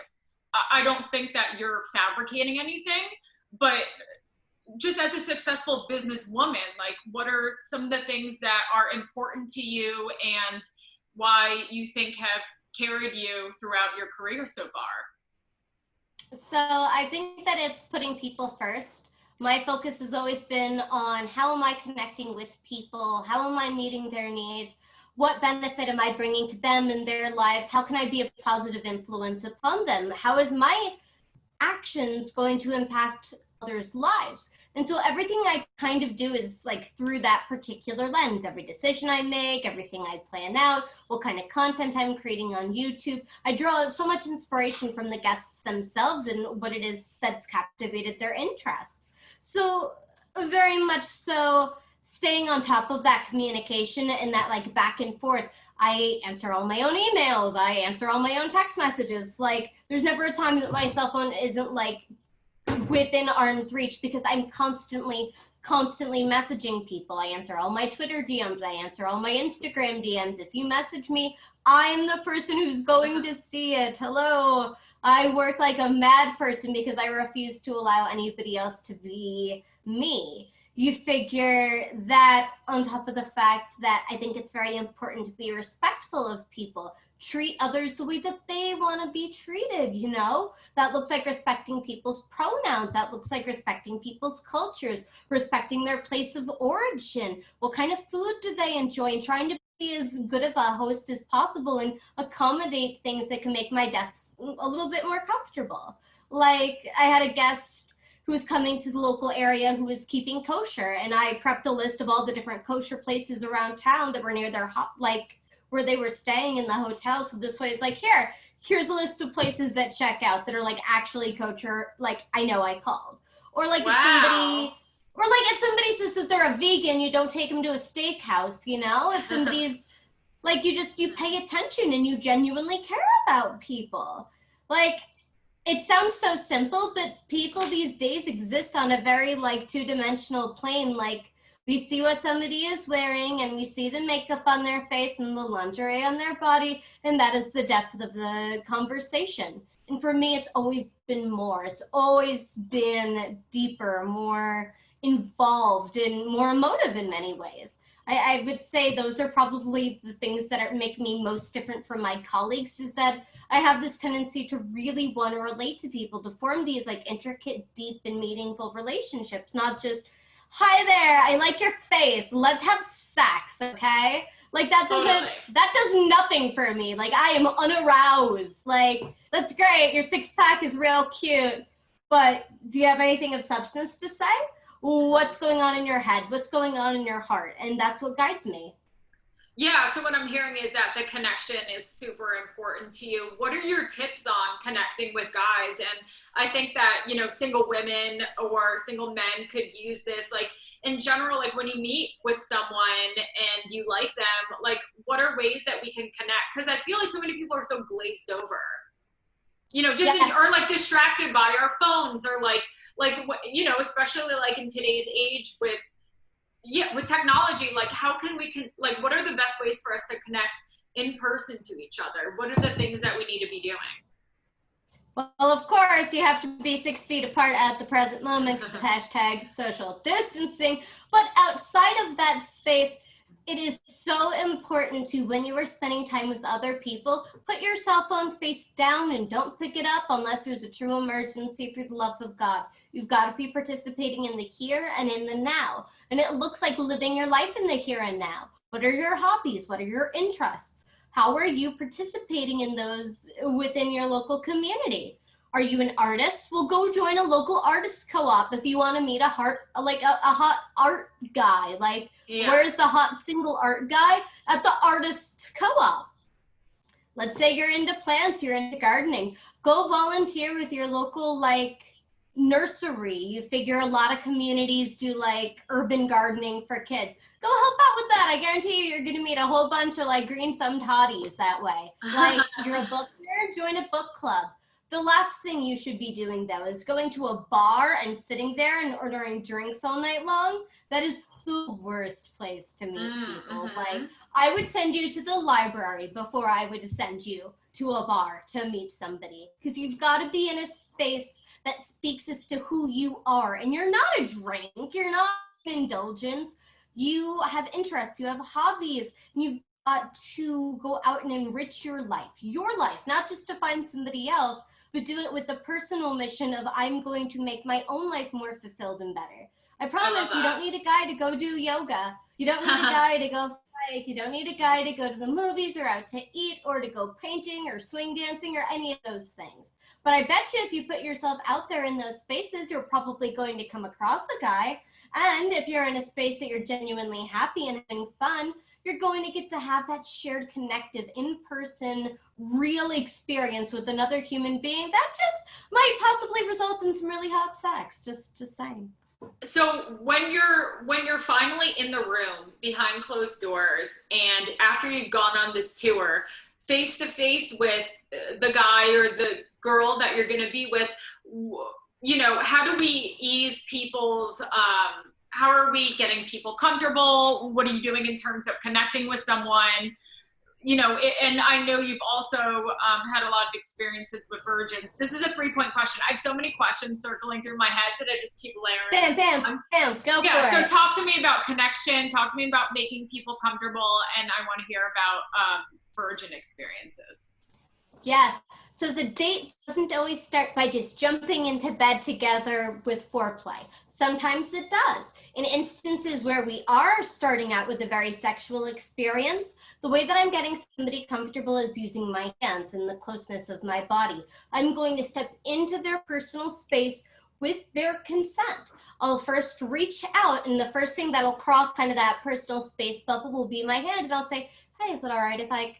I don't think that you're fabricating anything, but just as a successful businesswoman, like what are some of the things that are important to you and why you think have carried you throughout your career so far? So I think that it's putting people first. My focus has always been on how am I connecting with people? How am I meeting their needs? What benefit am I bringing to them in their lives? How can I be a positive influence upon them? How is my actions going to impact others' lives? And so everything I kind of do is like through that particular lens. Every decision I make, everything I plan out, what kind of content I'm creating on YouTube. I draw so much inspiration from the guests themselves and what it is that's captivated their interests. So very much so staying on top of that communication and that like back and forth. I answer all my own emails. I answer all my own text messages. Like there's never a time that my cell phone isn't like within arm's reach because I'm constantly messaging people. I answer all my Twitter DMs. I answer all my Instagram DMs. If you message me, I'm the person who's going to see it. Hello. I work like a mad person because I refuse to allow anybody else to be me. You figure that on top of the fact that I think it's very important to be respectful of people, treat others the way that they want to be treated, you know? That looks like respecting people's pronouns. That looks like respecting people's cultures, respecting their place of origin. What kind of food do they enjoy? And trying to be as good of a host as possible and accommodate things that can make my guests a little bit more comfortable. Like I had a guest who was coming to the local area who was keeping kosher, and I prepped a list of all the different kosher places around town that were near their like where they were staying in the hotel. So this way it's like, here's a list of places that check out that are like actually kosher, like I know I called. Or like Wow. if somebody says that they're a vegan, you don't take them to a steakhouse, you know? If somebody's like, you pay attention and you genuinely care about people. Like, it sounds so simple, but people these days exist on a very like two-dimensional plane. Like we see what somebody is wearing and we see the makeup on their face and the lingerie on their body, and that is the depth of the conversation. And for me, it's always been more. It's always been deeper, more involved, and more emotive in many ways. I would say those are probably the things that make me most different from my colleagues, is that I have this tendency to really want to relate to people, to form these like intricate, deep, and meaningful relationships, not just, hi there, I like your face, let's have sex, okay? Like that does nothing for me. Like I am unaroused. Like, that's great, your six-pack is real cute, but do you have anything of substance to say? What's going on in your head? What's going on in your heart? And that's what guides me. Yeah, so what I'm hearing is that the connection is super important to you. What are your tips on connecting with guys? And I think that, you know, single women or single men could use this. Like in general, like when you meet with someone and you like them, like what are ways that we can connect? Because I feel like so many people are so glazed over, you know, just or like distracted by our phones or like, you know, especially like in today's age with technology, like how can we like what are the best ways for us to connect in person to each other? What are the things that we need to be doing? Well, of course, you have to be 6 feet apart at the present moment, hashtag social distancing. But outside of that space, it is so important to, when you are spending time with other people, put your cell phone face down and don't pick it up unless there's a true emergency, for the love of God. You've got to be participating in the here and in the now. And it looks like living your life in the here and now. What are your hobbies? What are your interests? How are you participating in those within your local community? Are you an artist? Well, go join a local artist co-op if you want to meet a hot art guy. Like, where's the hot single art guy? At the artist's co-op. Let's say you're into plants, you're into gardening. Go volunteer with your local, like, nursery. You figure a lot of communities do, like, urban gardening for kids. Go help out with that. I guarantee you're going to meet a whole bunch of, like, green-thumbed hotties that way. Like, you're a book nerd, join a book club. The last thing you should be doing, though, is going to a bar and sitting there and ordering drinks all night long. That is the worst place to meet people. Like, I would send you to the library before I would send you to a bar to meet somebody, because you've got to be in a space that speaks as to who you are. And you're not a drink, you're not an indulgence. You have interests, you have hobbies, and you've got to go out and enrich your life, not just to find somebody else, but do it with the personal mission of, I'm going to make my own life more fulfilled and better. I promise you don't need a guy to go do yoga. You don't need a guy to go hike. You don't need a guy to go to the movies or out to eat or to go painting or swing dancing or any of those things. But I bet you if you put yourself out there in those spaces, you're probably going to come across a guy. And if you're in a space that you're genuinely happy and having fun, you're going to get to have that shared connective in-person real experience with another human being that just might possibly result in some really hot sex. Just saying. So when you're finally in the room behind closed doors, and after you've gone on this tour, face to face with the guy or the girl that you're going to be with, you know, how do we ease people's how are we getting people comfortable? What are you doing in terms of connecting with someone? You know, and I know you've also had a lot of experiences with virgins. This is a 3-point question. I have so many questions circling through my head that I just keep layering. Bam, go for it. Yeah, so talk to me about connection. Talk to me about making people comfortable. And I want to hear about virgin experiences. Yes. So the date doesn't always start by just jumping into bed together with foreplay. Sometimes it does. In instances where we are starting out with a very sexual experience, the way that I'm getting somebody comfortable is using my hands and the closeness of my body. I'm going to step into their personal space with their consent. I'll first reach out, and the first thing that'll cross kind of that personal space bubble will be my hand, and I'll say, hey, is it all right if I,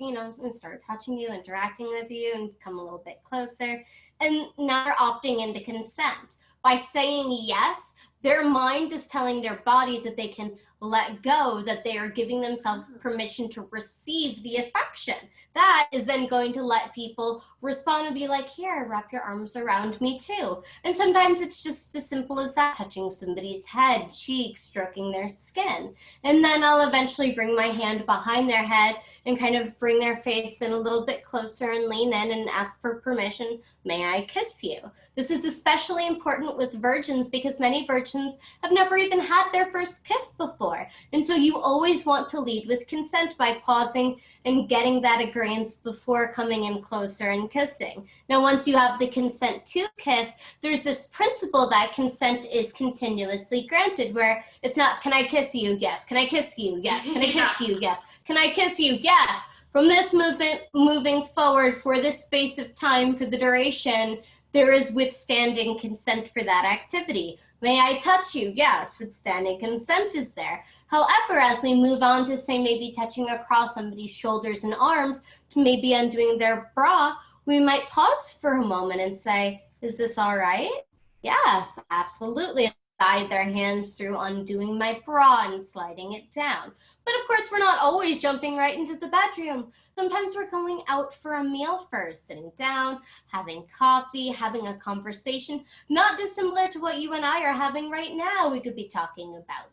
start touching you, interacting with you, and come a little bit closer? And now they're opting into consent. By saying yes, their mind is telling their body that they can let go, that they are giving themselves permission to receive the affection. That is then going to let people respond and be like, here, wrap your arms around me too. And sometimes it's just as simple as that, touching somebody's head, cheek, stroking their skin. And then I'll eventually bring my hand behind their head and kind of bring their face in a little bit closer and lean in and ask for permission. May I kiss you? This is especially important with virgins because many virgins have never even had their first kiss before. And so you always want to lead with consent by pausing and getting that agreement before coming in closer and kissing. Now, once you have the consent to kiss, there's this principle that consent is continuously granted, where it's not, can I kiss you? Yes. Can I kiss you? Yes. Can I kiss you? Yes. Can I kiss you? Yes. From this movement moving forward for this space of time, for the duration, there is withstanding consent for that activity. May I touch you? Yes, withstanding consent is there. However, as we move on to, say, maybe touching across somebody's shoulders and arms to maybe undoing their bra, we might pause for a moment and say, is this all right? Yes, absolutely. Guide their hands through undoing my bra and sliding it down. But of course, we're not always jumping right into the bedroom. Sometimes we're going out for a meal first, sitting down, having coffee, having a conversation, not dissimilar to what you and I are having right now. We could be talking about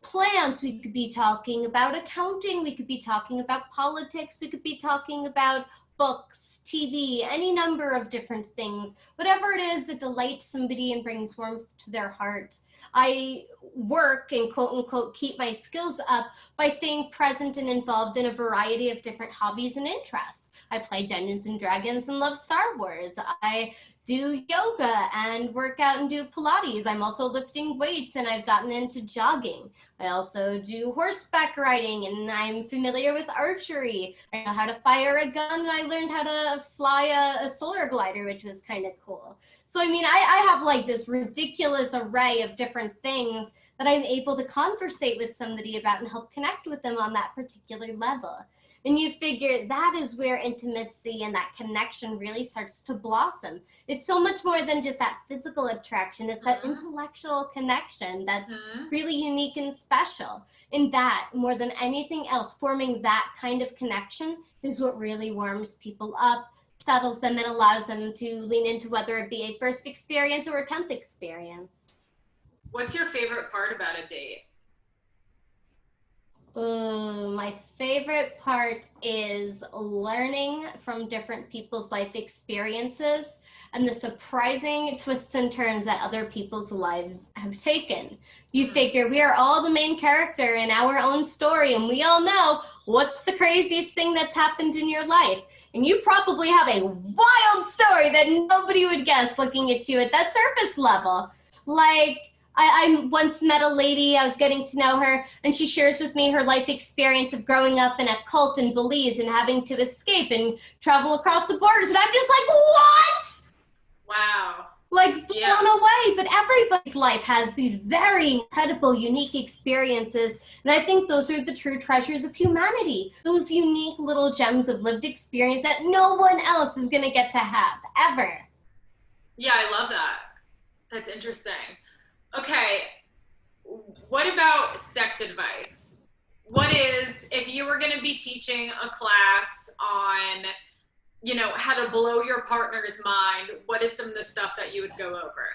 plants, we could be talking about accounting, we could be talking about politics, we could be talking about books, TV, any number of different things, whatever it is that delights somebody and brings warmth to their heart. I work and quote unquote keep my skills up by staying present and involved in a variety of different hobbies and interests. I play Dungeons and Dragons and love Star Wars. I do yoga and work out and do Pilates. I'm also lifting weights and I've gotten into jogging. I also do horseback riding and I'm familiar with archery. I know how to fire a gun and I learned how to fly a solar glider, which was kind of cool. So, I mean, I have like this ridiculous array of different things that I'm able to conversate with somebody about and help connect with them on that particular level. And you figure that is where intimacy and that connection really starts to blossom. It's so much more than just that physical attraction. It's that intellectual connection that's really unique and special. And that, more than anything else, forming that kind of connection is what really warms people up, settles them, and allows them to lean into whether it be a first experience or a 10th experience. What's your favorite part about a date? My favorite part is learning from different people's life experiences and the surprising twists and turns that other people's lives have taken. You figure we are all the main character in our own story, and we all know what's the craziest thing that's happened in your life. And you probably have a wild story that nobody would guess looking at you at that surface level. Like, I once met a lady, I was getting to know her, and she shares with me her life experience of growing up in a cult in Belize and having to escape and travel across the borders. And I'm just like, what? Wow. Like, blown away. But everybody's life has these very incredible, unique experiences. And I think those are the true treasures of humanity. Those unique little gems of lived experience that no one else is going to get to have, ever. Yeah, I love that. That's interesting. Okay, what about sex advice? What is, if you were going to be teaching a class on, you know, how to blow your partner's mind, what is some of the stuff that you would go over?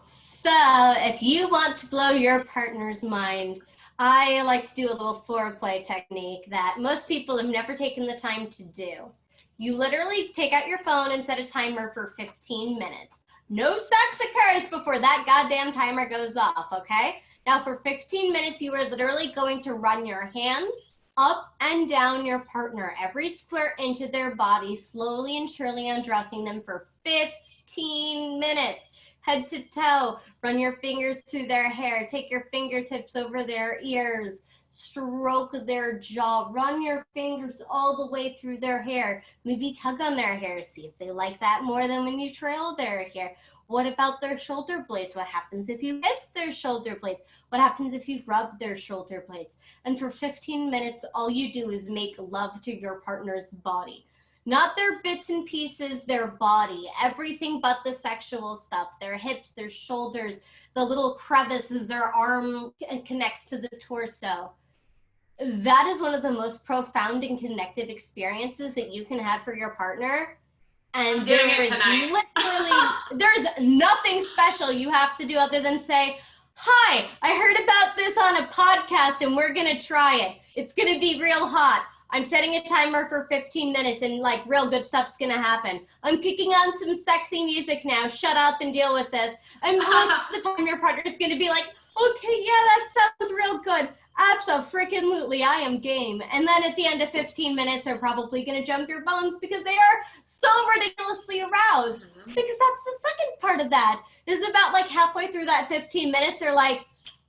So if you want to blow your partner's mind, I like to do a little foreplay technique that most people have never taken the time to do. You literally take out your phone and set a timer for 15 minutes. No sex occurs before that goddamn timer goes off, okay? Now for 15 minutes, you are literally going to run your hands up and down your partner, every square inch of their body, slowly and surely undressing them for 15 minutes. Head to toe, run your fingers through their hair, take your fingertips over their ears, stroke their jaw, run your fingers all the way through their hair, maybe tug on their hair, see if they like that more than when you trail their hair. What about their shoulder blades? What happens if you kiss their shoulder blades? What happens if you rub their shoulder blades? And for 15 minutes, all you do is make love to your partner's body. Not their bits and pieces, their body, everything but the sexual stuff, their hips, their shoulders, the little crevices their arm connects to the torso. That is one of the most profound and connected experiences that you can have for your partner. And there is literally, there's nothing special you have to do other than say, hi, I heard about this on a podcast and we're going to try it. It's going to be real hot. I'm setting a timer for 15 minutes and like real good stuff's going to happen. I'm kicking on some sexy music now. Shut up and deal with this. And most of the time your partner's going to be like, okay, yeah, that sounds real good. Abso-freaking-lutely, I am game. And then at the end of 15 minutes, they're probably going to jump your bones because they are so ridiculously aroused. Because that's the second part of that, is about like halfway through that 15 minutes, they're like,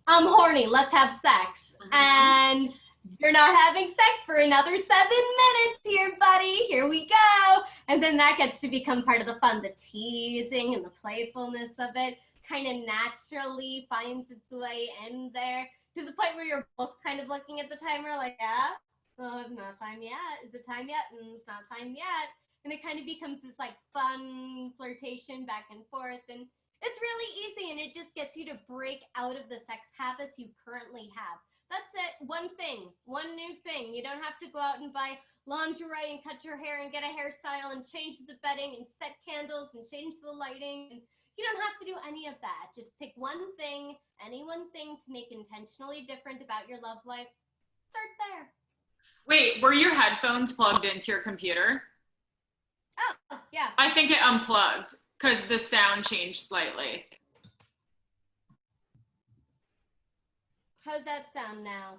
I'm horny, let's have sex. And you're not having sex for another 7 minutes here, buddy. Here we go. And then that gets to become part of the fun. The teasing and the playfulness of it kind of naturally finds its way in there, to the point where you're both kind of looking at the timer like, yeah, oh, it's not time yet. Is it time yet? It's not time yet. And it kind of becomes this like fun flirtation back and forth. And it's really easy. And it just gets you to break out of the sex habits you currently have. That's it. One thing, one new thing. You don't have to go out and buy lingerie and cut your hair and get a hairstyle and change the bedding and set candles and change the lighting and, You don't have to do any of that. Just pick one thing, any one thing to make intentionally different about your love life. Start there. Wait, were your headphones plugged into your computer? Oh, yeah. I think it unplugged because the sound changed slightly. How's that sound now?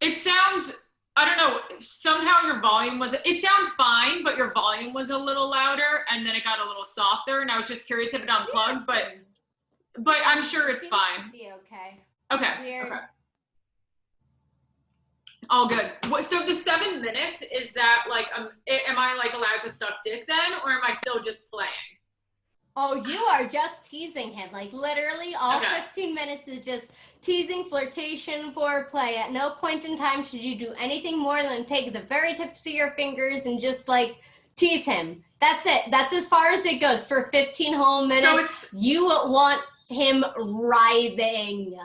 It sounds, I don't know, somehow your volume was, it sounds fine, but your volume was a little louder and then it got a little softer, and I was just curious if it unplugged, but I'm sure it's fine. Be okay. Okay. Weird. Okay. All good. So the 7 minutes, is that like, am I like allowed to suck dick then, or am I still just playing? Oh, you are just teasing him. Like literally all Okay. 15 minutes is just teasing, flirtation, foreplay. At no point in time should you do anything more than take the very tips of your fingers and just like tease him. That's it. That's as far as it goes for 15 whole minutes. So you want him writhing.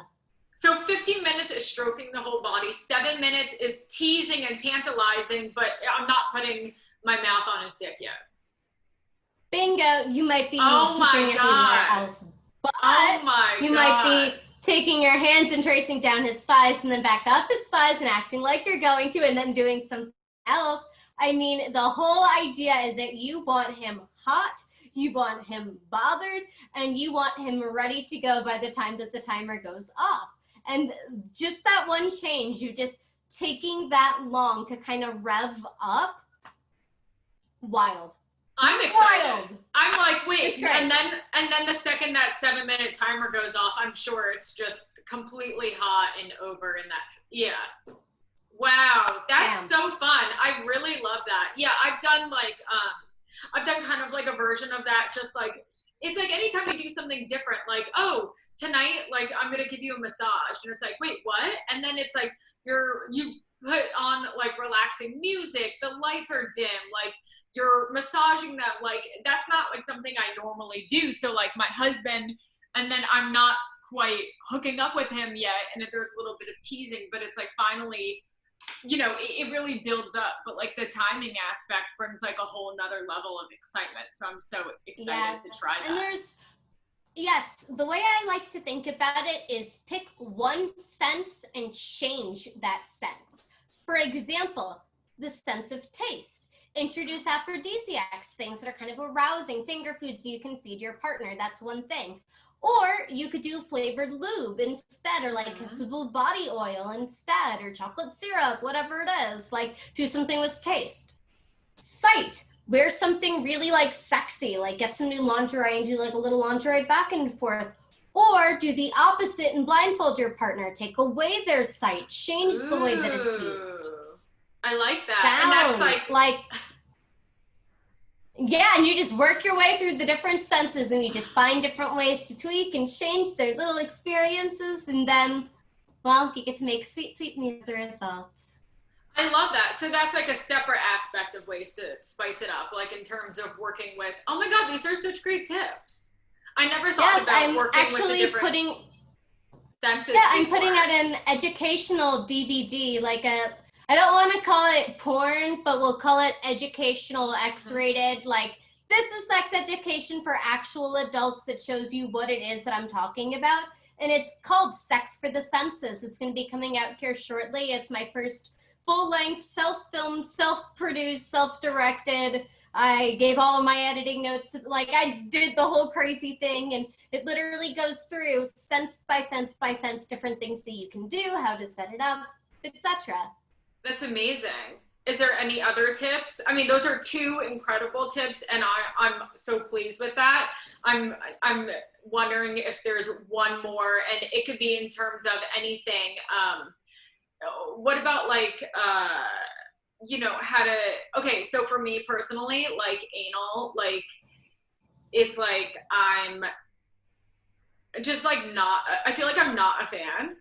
So 15 minutes is stroking the whole body. 7 minutes is teasing and tantalizing, but I'm not putting my mouth on his dick yet. Bingo, you might be oh my God. Else, but oh my you God. might be taking your hands and tracing down his thighs and then back up his thighs and acting like you're going to and then doing something else. I mean, the whole idea is that you want him hot, you want him bothered, and you want him ready to go by the time that the timer goes off. And just that one change, you're just taking that long to kind of rev up. Wild. I'm excited. Wild. I'm like, wait, and then the second that 7 minute timer goes off, I'm sure it's just completely hot and over, and that's, yeah. Wow, that's so fun. I really love that. Yeah, I've done like, I've done kind of like a version of that, just like, it's like anytime you do something different, like, oh, tonight, like, I'm gonna give you a massage, and it's like, wait, what? And then it's like, you put on like relaxing music, the lights are dim, like, you're massaging them, like, that's not like something I normally do. So like my husband, and then I'm not quite hooking up with him yet, and there's a little bit of teasing, but it's like finally, you know, it really builds up. But like the timing aspect brings like a whole nother level of excitement. So I'm so excited to try that. And yes, the way I like to think about it is pick one sense and change that sense. For example, the sense of taste. Introduce aphrodisiacs, things that are kind of arousing, finger foods you can feed your partner. That's one thing. Or you could do flavored lube instead, or like kissable body oil instead, or chocolate syrup, whatever it is. Like, do something with taste. Sight. Wear something really like sexy, like get some new lingerie and do like a little lingerie back and forth. Or do the opposite and blindfold your partner. Take away their sight. Change the way that it's used. I like that. Sound, and that's like, yeah, and you just work your way through the different senses and you just find different ways to tweak and change their little experiences, and then, well, you get to make sweet, sweet music as a result. I love that. So that's like a separate aspect of ways to spice it up, like in terms of working with, oh my God, these are such great tips. I never thought about working with the different senses. Yeah, I'm putting out an educational DVD, like I don't want to call it porn, but we'll call it educational X-rated. Like, this is sex education for actual adults that shows you what it is that I'm talking about. And it's called Sex for the Senses. It's going to be coming out here shortly. It's my first full-length, self-filmed, self-produced, self-directed. I gave all of my editing notes. Like, I did the whole crazy thing, and it literally goes through sense by sense by sense, different things that you can do, how to set it up, etc. That's amazing. Is there any other tips? I mean, those are two incredible tips, and I'm so pleased with that. I'm wondering if there's one more, and it could be in terms of anything. What about like, you know, how to, okay, so for me personally, like anal, like, it's like, I'm just like not, I feel like I'm not a fan.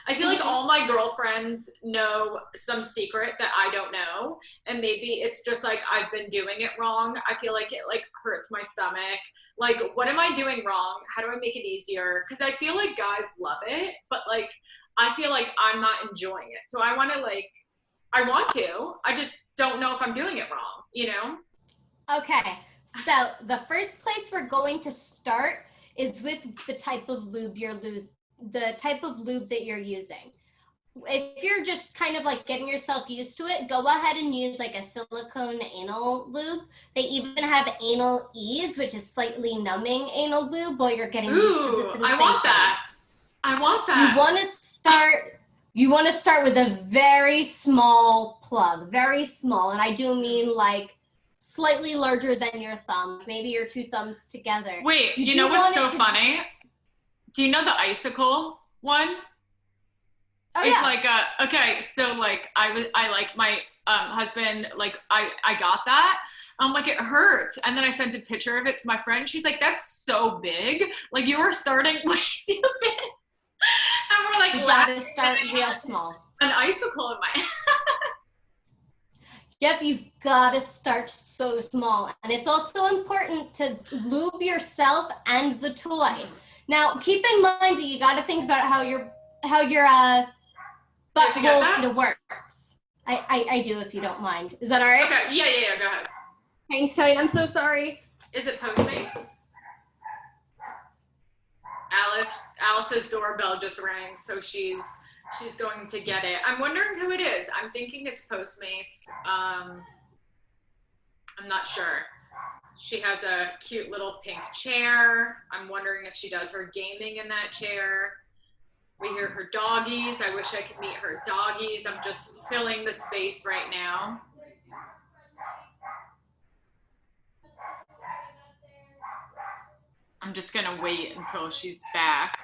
I feel like all my girlfriends know some secret that I don't know, and maybe it's just like I've been doing it wrong. I feel like it like hurts my stomach. Like, what am I doing wrong? How do I make it easier? Because I feel like guys love it, but like I feel like I'm not enjoying it. So I want to like, I want to. I just don't know if I'm doing it wrong, you know? Okay. So the first place we're going to start is with the type of lube that you're using. If you're just kind of like getting yourself used to it, go ahead and use like a silicone anal lube. They even have anal ease, which is slightly numbing anal lube while you're getting used to the sensations. I want that. I want that. You want to start with a very small plug, very small. And I do mean like slightly larger than your thumb, maybe your two thumbs together. Wait, you know what's so funny? Do you know the icicle one? Oh, it's like okay, so like I like my husband, like I got that. I'm like, it hurts. And then I sent a picture of it to my friend. She's like, that's so big. Like you are starting way too big. And we're like, you gotta start real small. An icicle in my Yep, you've got to start so small. And it's also important to lube yourself and the toy. Now, keep in mind that you got to think about how your butthole kind of works. I do, if you don't mind. Is that all right? Okay, yeah, go ahead. Hang tight, I'm so sorry. Is it Postmates? Alice's doorbell just rang, so she's going to get it. I'm wondering who it is. I'm thinking it's Postmates. I'm not sure. She has a cute little pink chair. I'm wondering if she does her gaming in that chair. We hear her doggies. I wish I could meet her doggies. I'm just filling the space right now. I'm just gonna wait until she's back.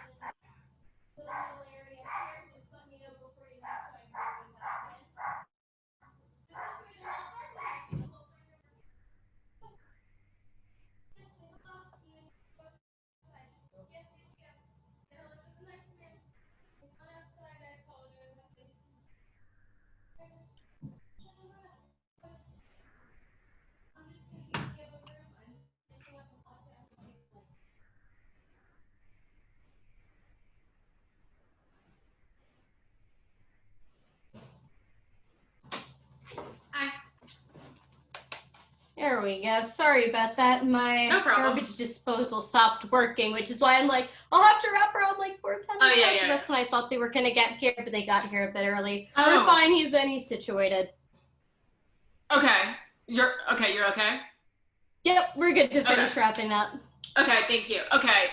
There we go. Sorry about that. My garbage disposal stopped working, which is why I'm like, I'll have to wrap around like 4:10. Oh, yeah. That's when I thought they were going to get here, but they got here a bit early. Oh. We're fine. He's situated. Okay. You're okay? Yep, we're good to finish wrapping up. Okay, thank you. Okay,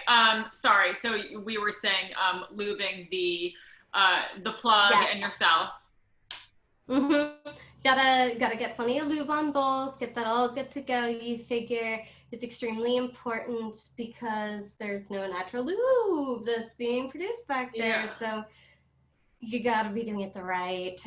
sorry. So we were saying lubing the plug and yourself. Mm-hmm. Gotta get plenty of lube on both, get that all good to go. You figure it's extremely important because there's no natural lube that's being produced back there. Yeah. So you gotta be doing it the right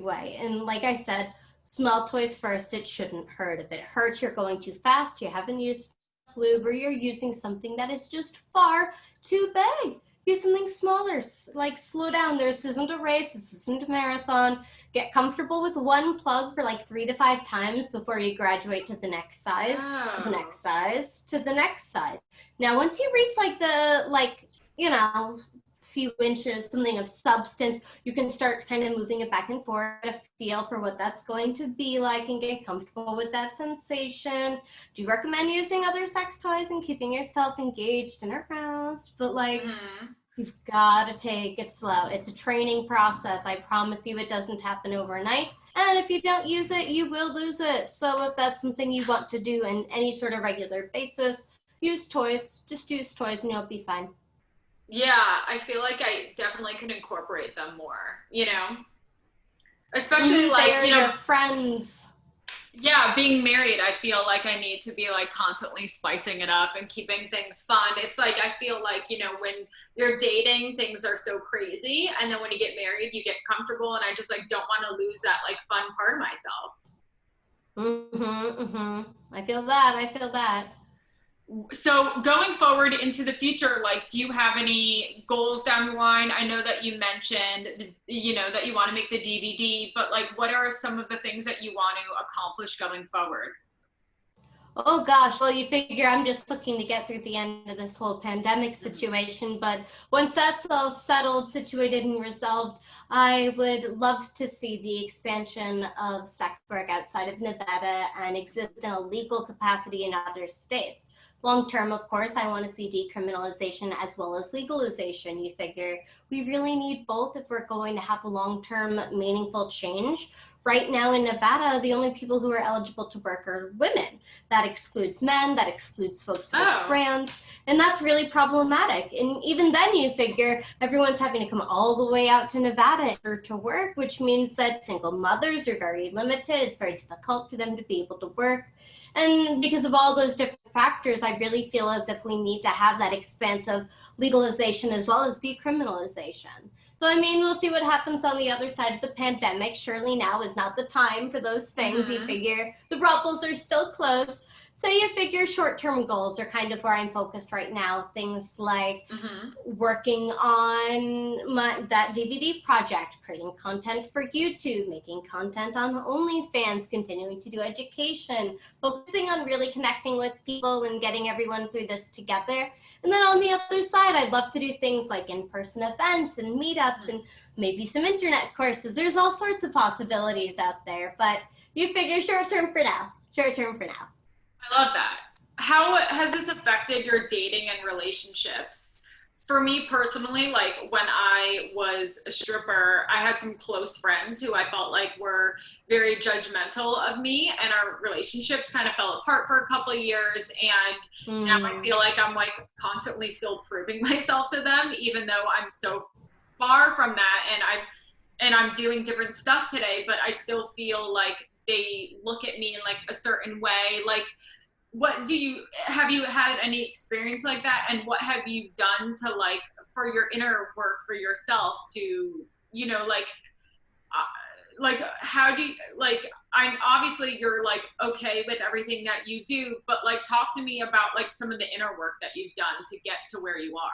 way. And like I said, small toys first. It shouldn't hurt. If it hurts, you're going too fast, you haven't used lube, or you're using something that is just far too big. Use something smaller, like slow down. This isn't a race, this isn't a marathon. Get comfortable with one plug for like 3 to 5 times before you graduate to the next size, to the next size, to the next size. Now, once you reach like the, few inches, something of substance, you can start kind of moving it back and forth, a feel for what that's going to be like and get comfortable with that sensation. Do you recommend using other sex toys and keeping yourself engaged and aroused? But you've got to take it slow. It's a training process. I promise you it doesn't happen overnight. And if you don't use it, you will lose it. So if that's something you want to do in any sort of regular basis, use toys. Just use toys and you'll be fine. Yeah, I feel like I definitely could incorporate them more, especially your friends. Yeah, being married, I feel like I need to be like constantly spicing it up and keeping things fun. It's like, I feel like, when you're dating, things are so crazy. And then when you get married, you get comfortable. And I just like, don't want to lose that like fun part of myself. I feel that. So going forward into the future, like, do you have any goals down the line? I know that you mentioned, that you want to make the DVD, but like, what are some of the things that you want to accomplish going forward? Oh gosh, well, you figure I'm just looking to get through the end of this whole pandemic situation, but once that's all settled, situated, and resolved, I would love to see the expansion of sex work outside of Nevada and exist in a legal capacity in other states. Long term, of course, I want to see decriminalization as well as legalization. You figure we really need both if we're going to have a long term, meaningful change. Right now in Nevada, the only people who are eligible to work are women. That excludes men, that excludes folks who are trans, and that's really problematic. And even then, you figure everyone's having to come all the way out to Nevada to work, which means that single mothers are very limited. It's very difficult for them to be able to work. And because of all those different factors, I really feel as if we need to have that expansive legalization as well as decriminalization. So, I mean, we'll see what happens on the other side of the pandemic. Surely now is not the time for those things. You figure the brothels are still closed. So you figure short-term goals are kind of where I'm focused right now. Things like working on that DVD project, creating content for YouTube, making content on OnlyFans, continuing to do education, focusing on really connecting with people and getting everyone through this together. And then on the other side, I'd love to do things like in-person events and meetups and maybe some internet courses. There's all sorts of possibilities out there, but you figure short-term for now. Short-term for now. I love that. How has this affected your dating and relationships? For me personally, like when I was a stripper, I had some close friends who I felt like were very judgmental of me, and our relationships kind of fell apart for a couple of years. And now I feel like I'm like constantly still proving myself to them, even though I'm so far from that. And I'm doing different stuff today, but I still feel like they look at me in like a certain way. Like, have you had any experience like that? And what have you done to like, for your inner work for yourself to, how do you, like, I'm obviously you're like, okay with everything that you do, but like, talk to me about like some of the inner work that you've done to get to where you are.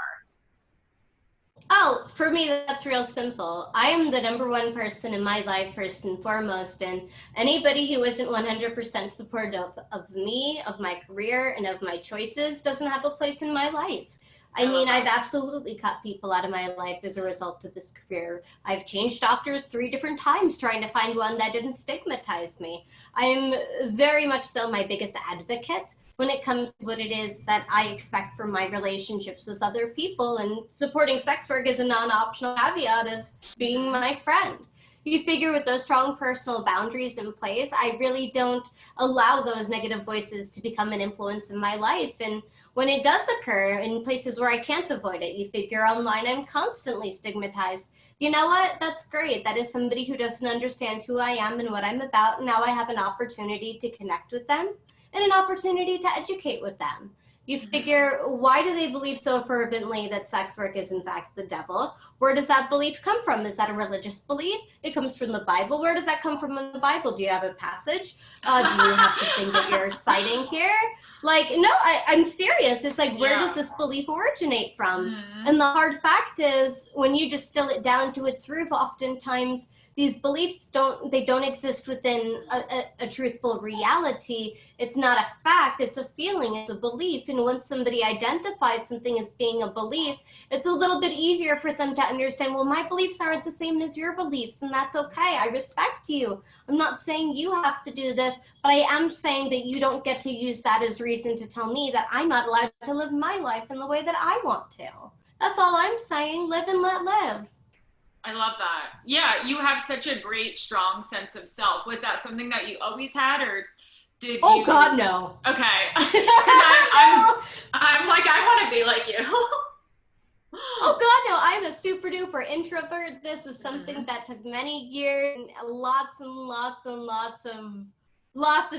Oh, for me, that's real simple. I am the number one person in my life, first and foremost, and anybody who isn't 100% supportive of me, of my career, and of my choices doesn't have a place in my life. I mean, I've absolutely cut people out of my life as a result of this career. I've changed doctors 3 different times trying to find one that didn't stigmatize me. I am very much so my biggest advocate when it comes to what it is that I expect from my relationships with other people, and supporting sex work is a non-optional caveat of being my friend. You figure with those strong personal boundaries in place, I really don't allow those negative voices to become an influence in my life. And when it does occur in places where I can't avoid it, you figure online I'm constantly stigmatized. You know what? That's great. That is somebody who doesn't understand who I am and what I'm about. Now I have an opportunity to connect with them and an opportunity to educate with them. You figure, why do they believe so fervently that sex work is in fact the devil? Where does that belief come from? Is that a religious belief? It comes from the Bible. Where does that come from in the Bible? Do you have a passage? Do you have something that you're citing here? Like, no, I'm serious. It's like, where does this belief originate from? And the hard fact is, when you distill it down to its root, oftentimes these beliefs don't exist within a truthful reality. It's not a fact, it's a feeling, it's a belief. And once somebody identifies something as being a belief, it's a little bit easier for them to understand, well, my beliefs aren't the same as your beliefs, and that's okay. I respect you. I'm not saying you have to do this, but I am saying that you don't get to use that as reason to tell me that I'm not allowed to live my life in the way that I want to. That's all I'm saying. Live and let live. I love that. Yeah, you have such a great, strong sense of self. Was that something that you always had, or did you? Oh God, no. Okay. I'm like, I want to be like you. Oh God, no, I'm a super duper introvert. This is something that took many years, and lots of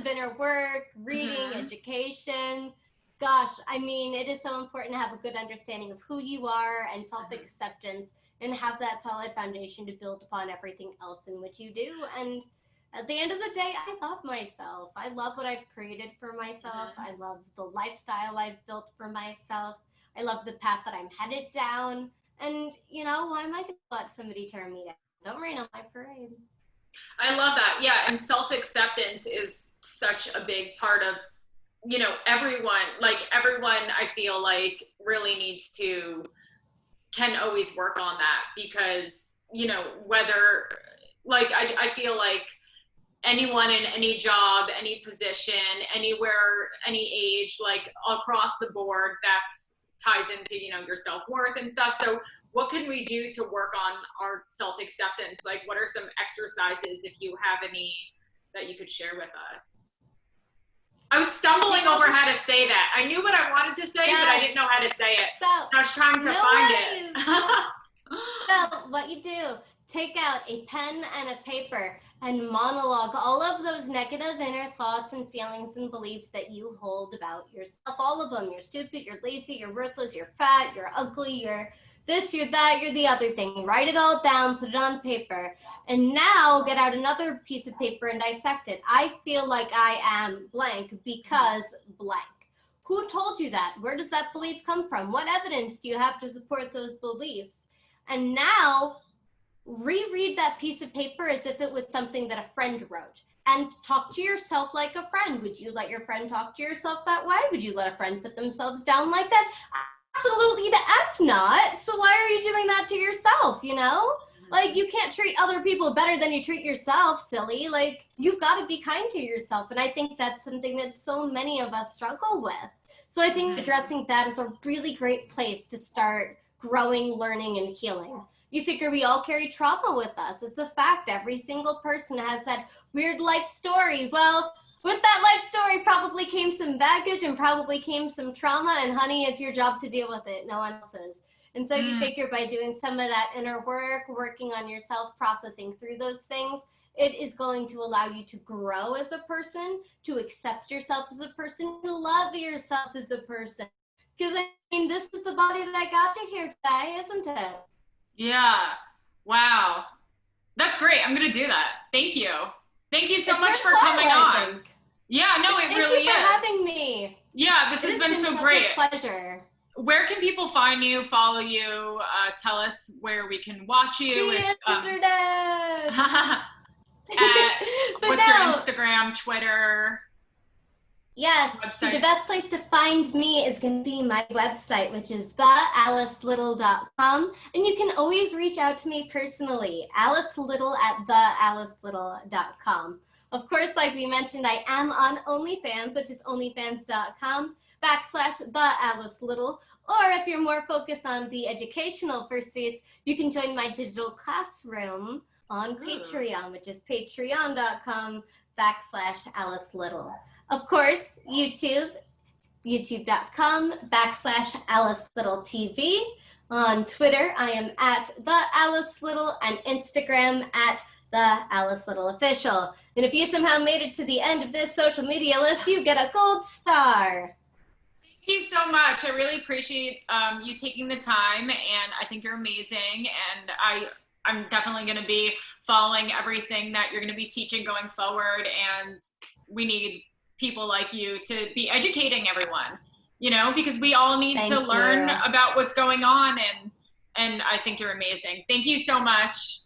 inner work, reading, education. Gosh, I mean, it is so important to have a good understanding of who you are and self-acceptance, and have that solid foundation to build upon everything else in which you do. And at the end of the day, I love myself. I love what I've created for myself. I love the lifestyle I've built for myself. I love the path that I'm headed down. And, why am I going to let somebody turn me down? Don't rain on my parade. I love that. Yeah, and self-acceptance is such a big part of you know, everyone I feel like really needs to, can always work on that, because, you know, whether, like, I feel like anyone in any job, any position, anywhere, any age, like across the board, that's ties into, you know, your self-worth and stuff. So what can we do to work on our self-acceptance? Like, what are some exercises, if you have any, that you could share with us? I was stumbling over how to say that. I knew what I wanted to say, but I didn't know how to say it. So, I was trying to find it. So what you do, take out a pen and a paper and monologue all of those negative inner thoughts and feelings and beliefs that you hold about yourself. All of them. You're stupid, you're lazy, you're worthless, you're fat, you're ugly, you're this, you're that, you're the other thing. Write it all down, put it on paper. And now get out another piece of paper and dissect it. I feel like I am blank because blank. Who told you that? Where does that belief come from? What evidence do you have to support those beliefs? And now reread that piece of paper as if it was something that a friend wrote, and talk to yourself like a friend. Would you let your friend talk to yourself that way? Would you let a friend put themselves down like that? Absolutely the F not. So why are you doing that to yourself, you know? Like, you can't treat other people better than you treat yourself, silly. Like, you've got to be kind to yourself. And I think that's something that so many of us struggle with. So I think addressing that is a really great place to start growing, learning, and healing. You figure we all carry trauma with us. It's a fact. Every single person has that weird life story. Well, with that life story probably came some baggage and probably came some trauma, and honey, it's your job to deal with it, no one else's. And so you figure by doing some of that inner work, working on yourself, processing through those things, it is going to allow you to grow as a person, to accept yourself as a person, to love yourself as a person. Because I mean, this is the body that I got you here today, isn't it? Yeah. Wow. That's great. I'm going to do that. Thank you. Thank you so much for coming on. Yeah, no, it really is. Thank you for having me. Yeah, this has been so great. A pleasure. Where can people find you, follow you? Tell us where we can watch you. The internet. What's your Instagram, Twitter? Yes, so the best place to find me is going to be my website, which is thealicelittle.com. And you can always reach out to me personally, alicelittle@thealicelittle.com. Of course, like we mentioned, I am on OnlyFans, which is onlyfans.com/thealicelittle. Or if you're more focused on the educational pursuits, you can join my digital classroom on Patreon, which is patreon.com/AliceLittle. Of course, youtube.com/AliceLittleTV. On Twitter, I am @theAliceLittle, and Instagram @theAliceLittleOfficial. And if you somehow made it to the end of this social media list, you get a gold star. Thank you so much. I really appreciate you taking the time, and I think you're amazing. And I'm definitely going to be following everything that you're going to be teaching going forward. And we need people like you to be educating everyone, you know, because we all need to learn about what's going on. And I think you're amazing. Thank you so much.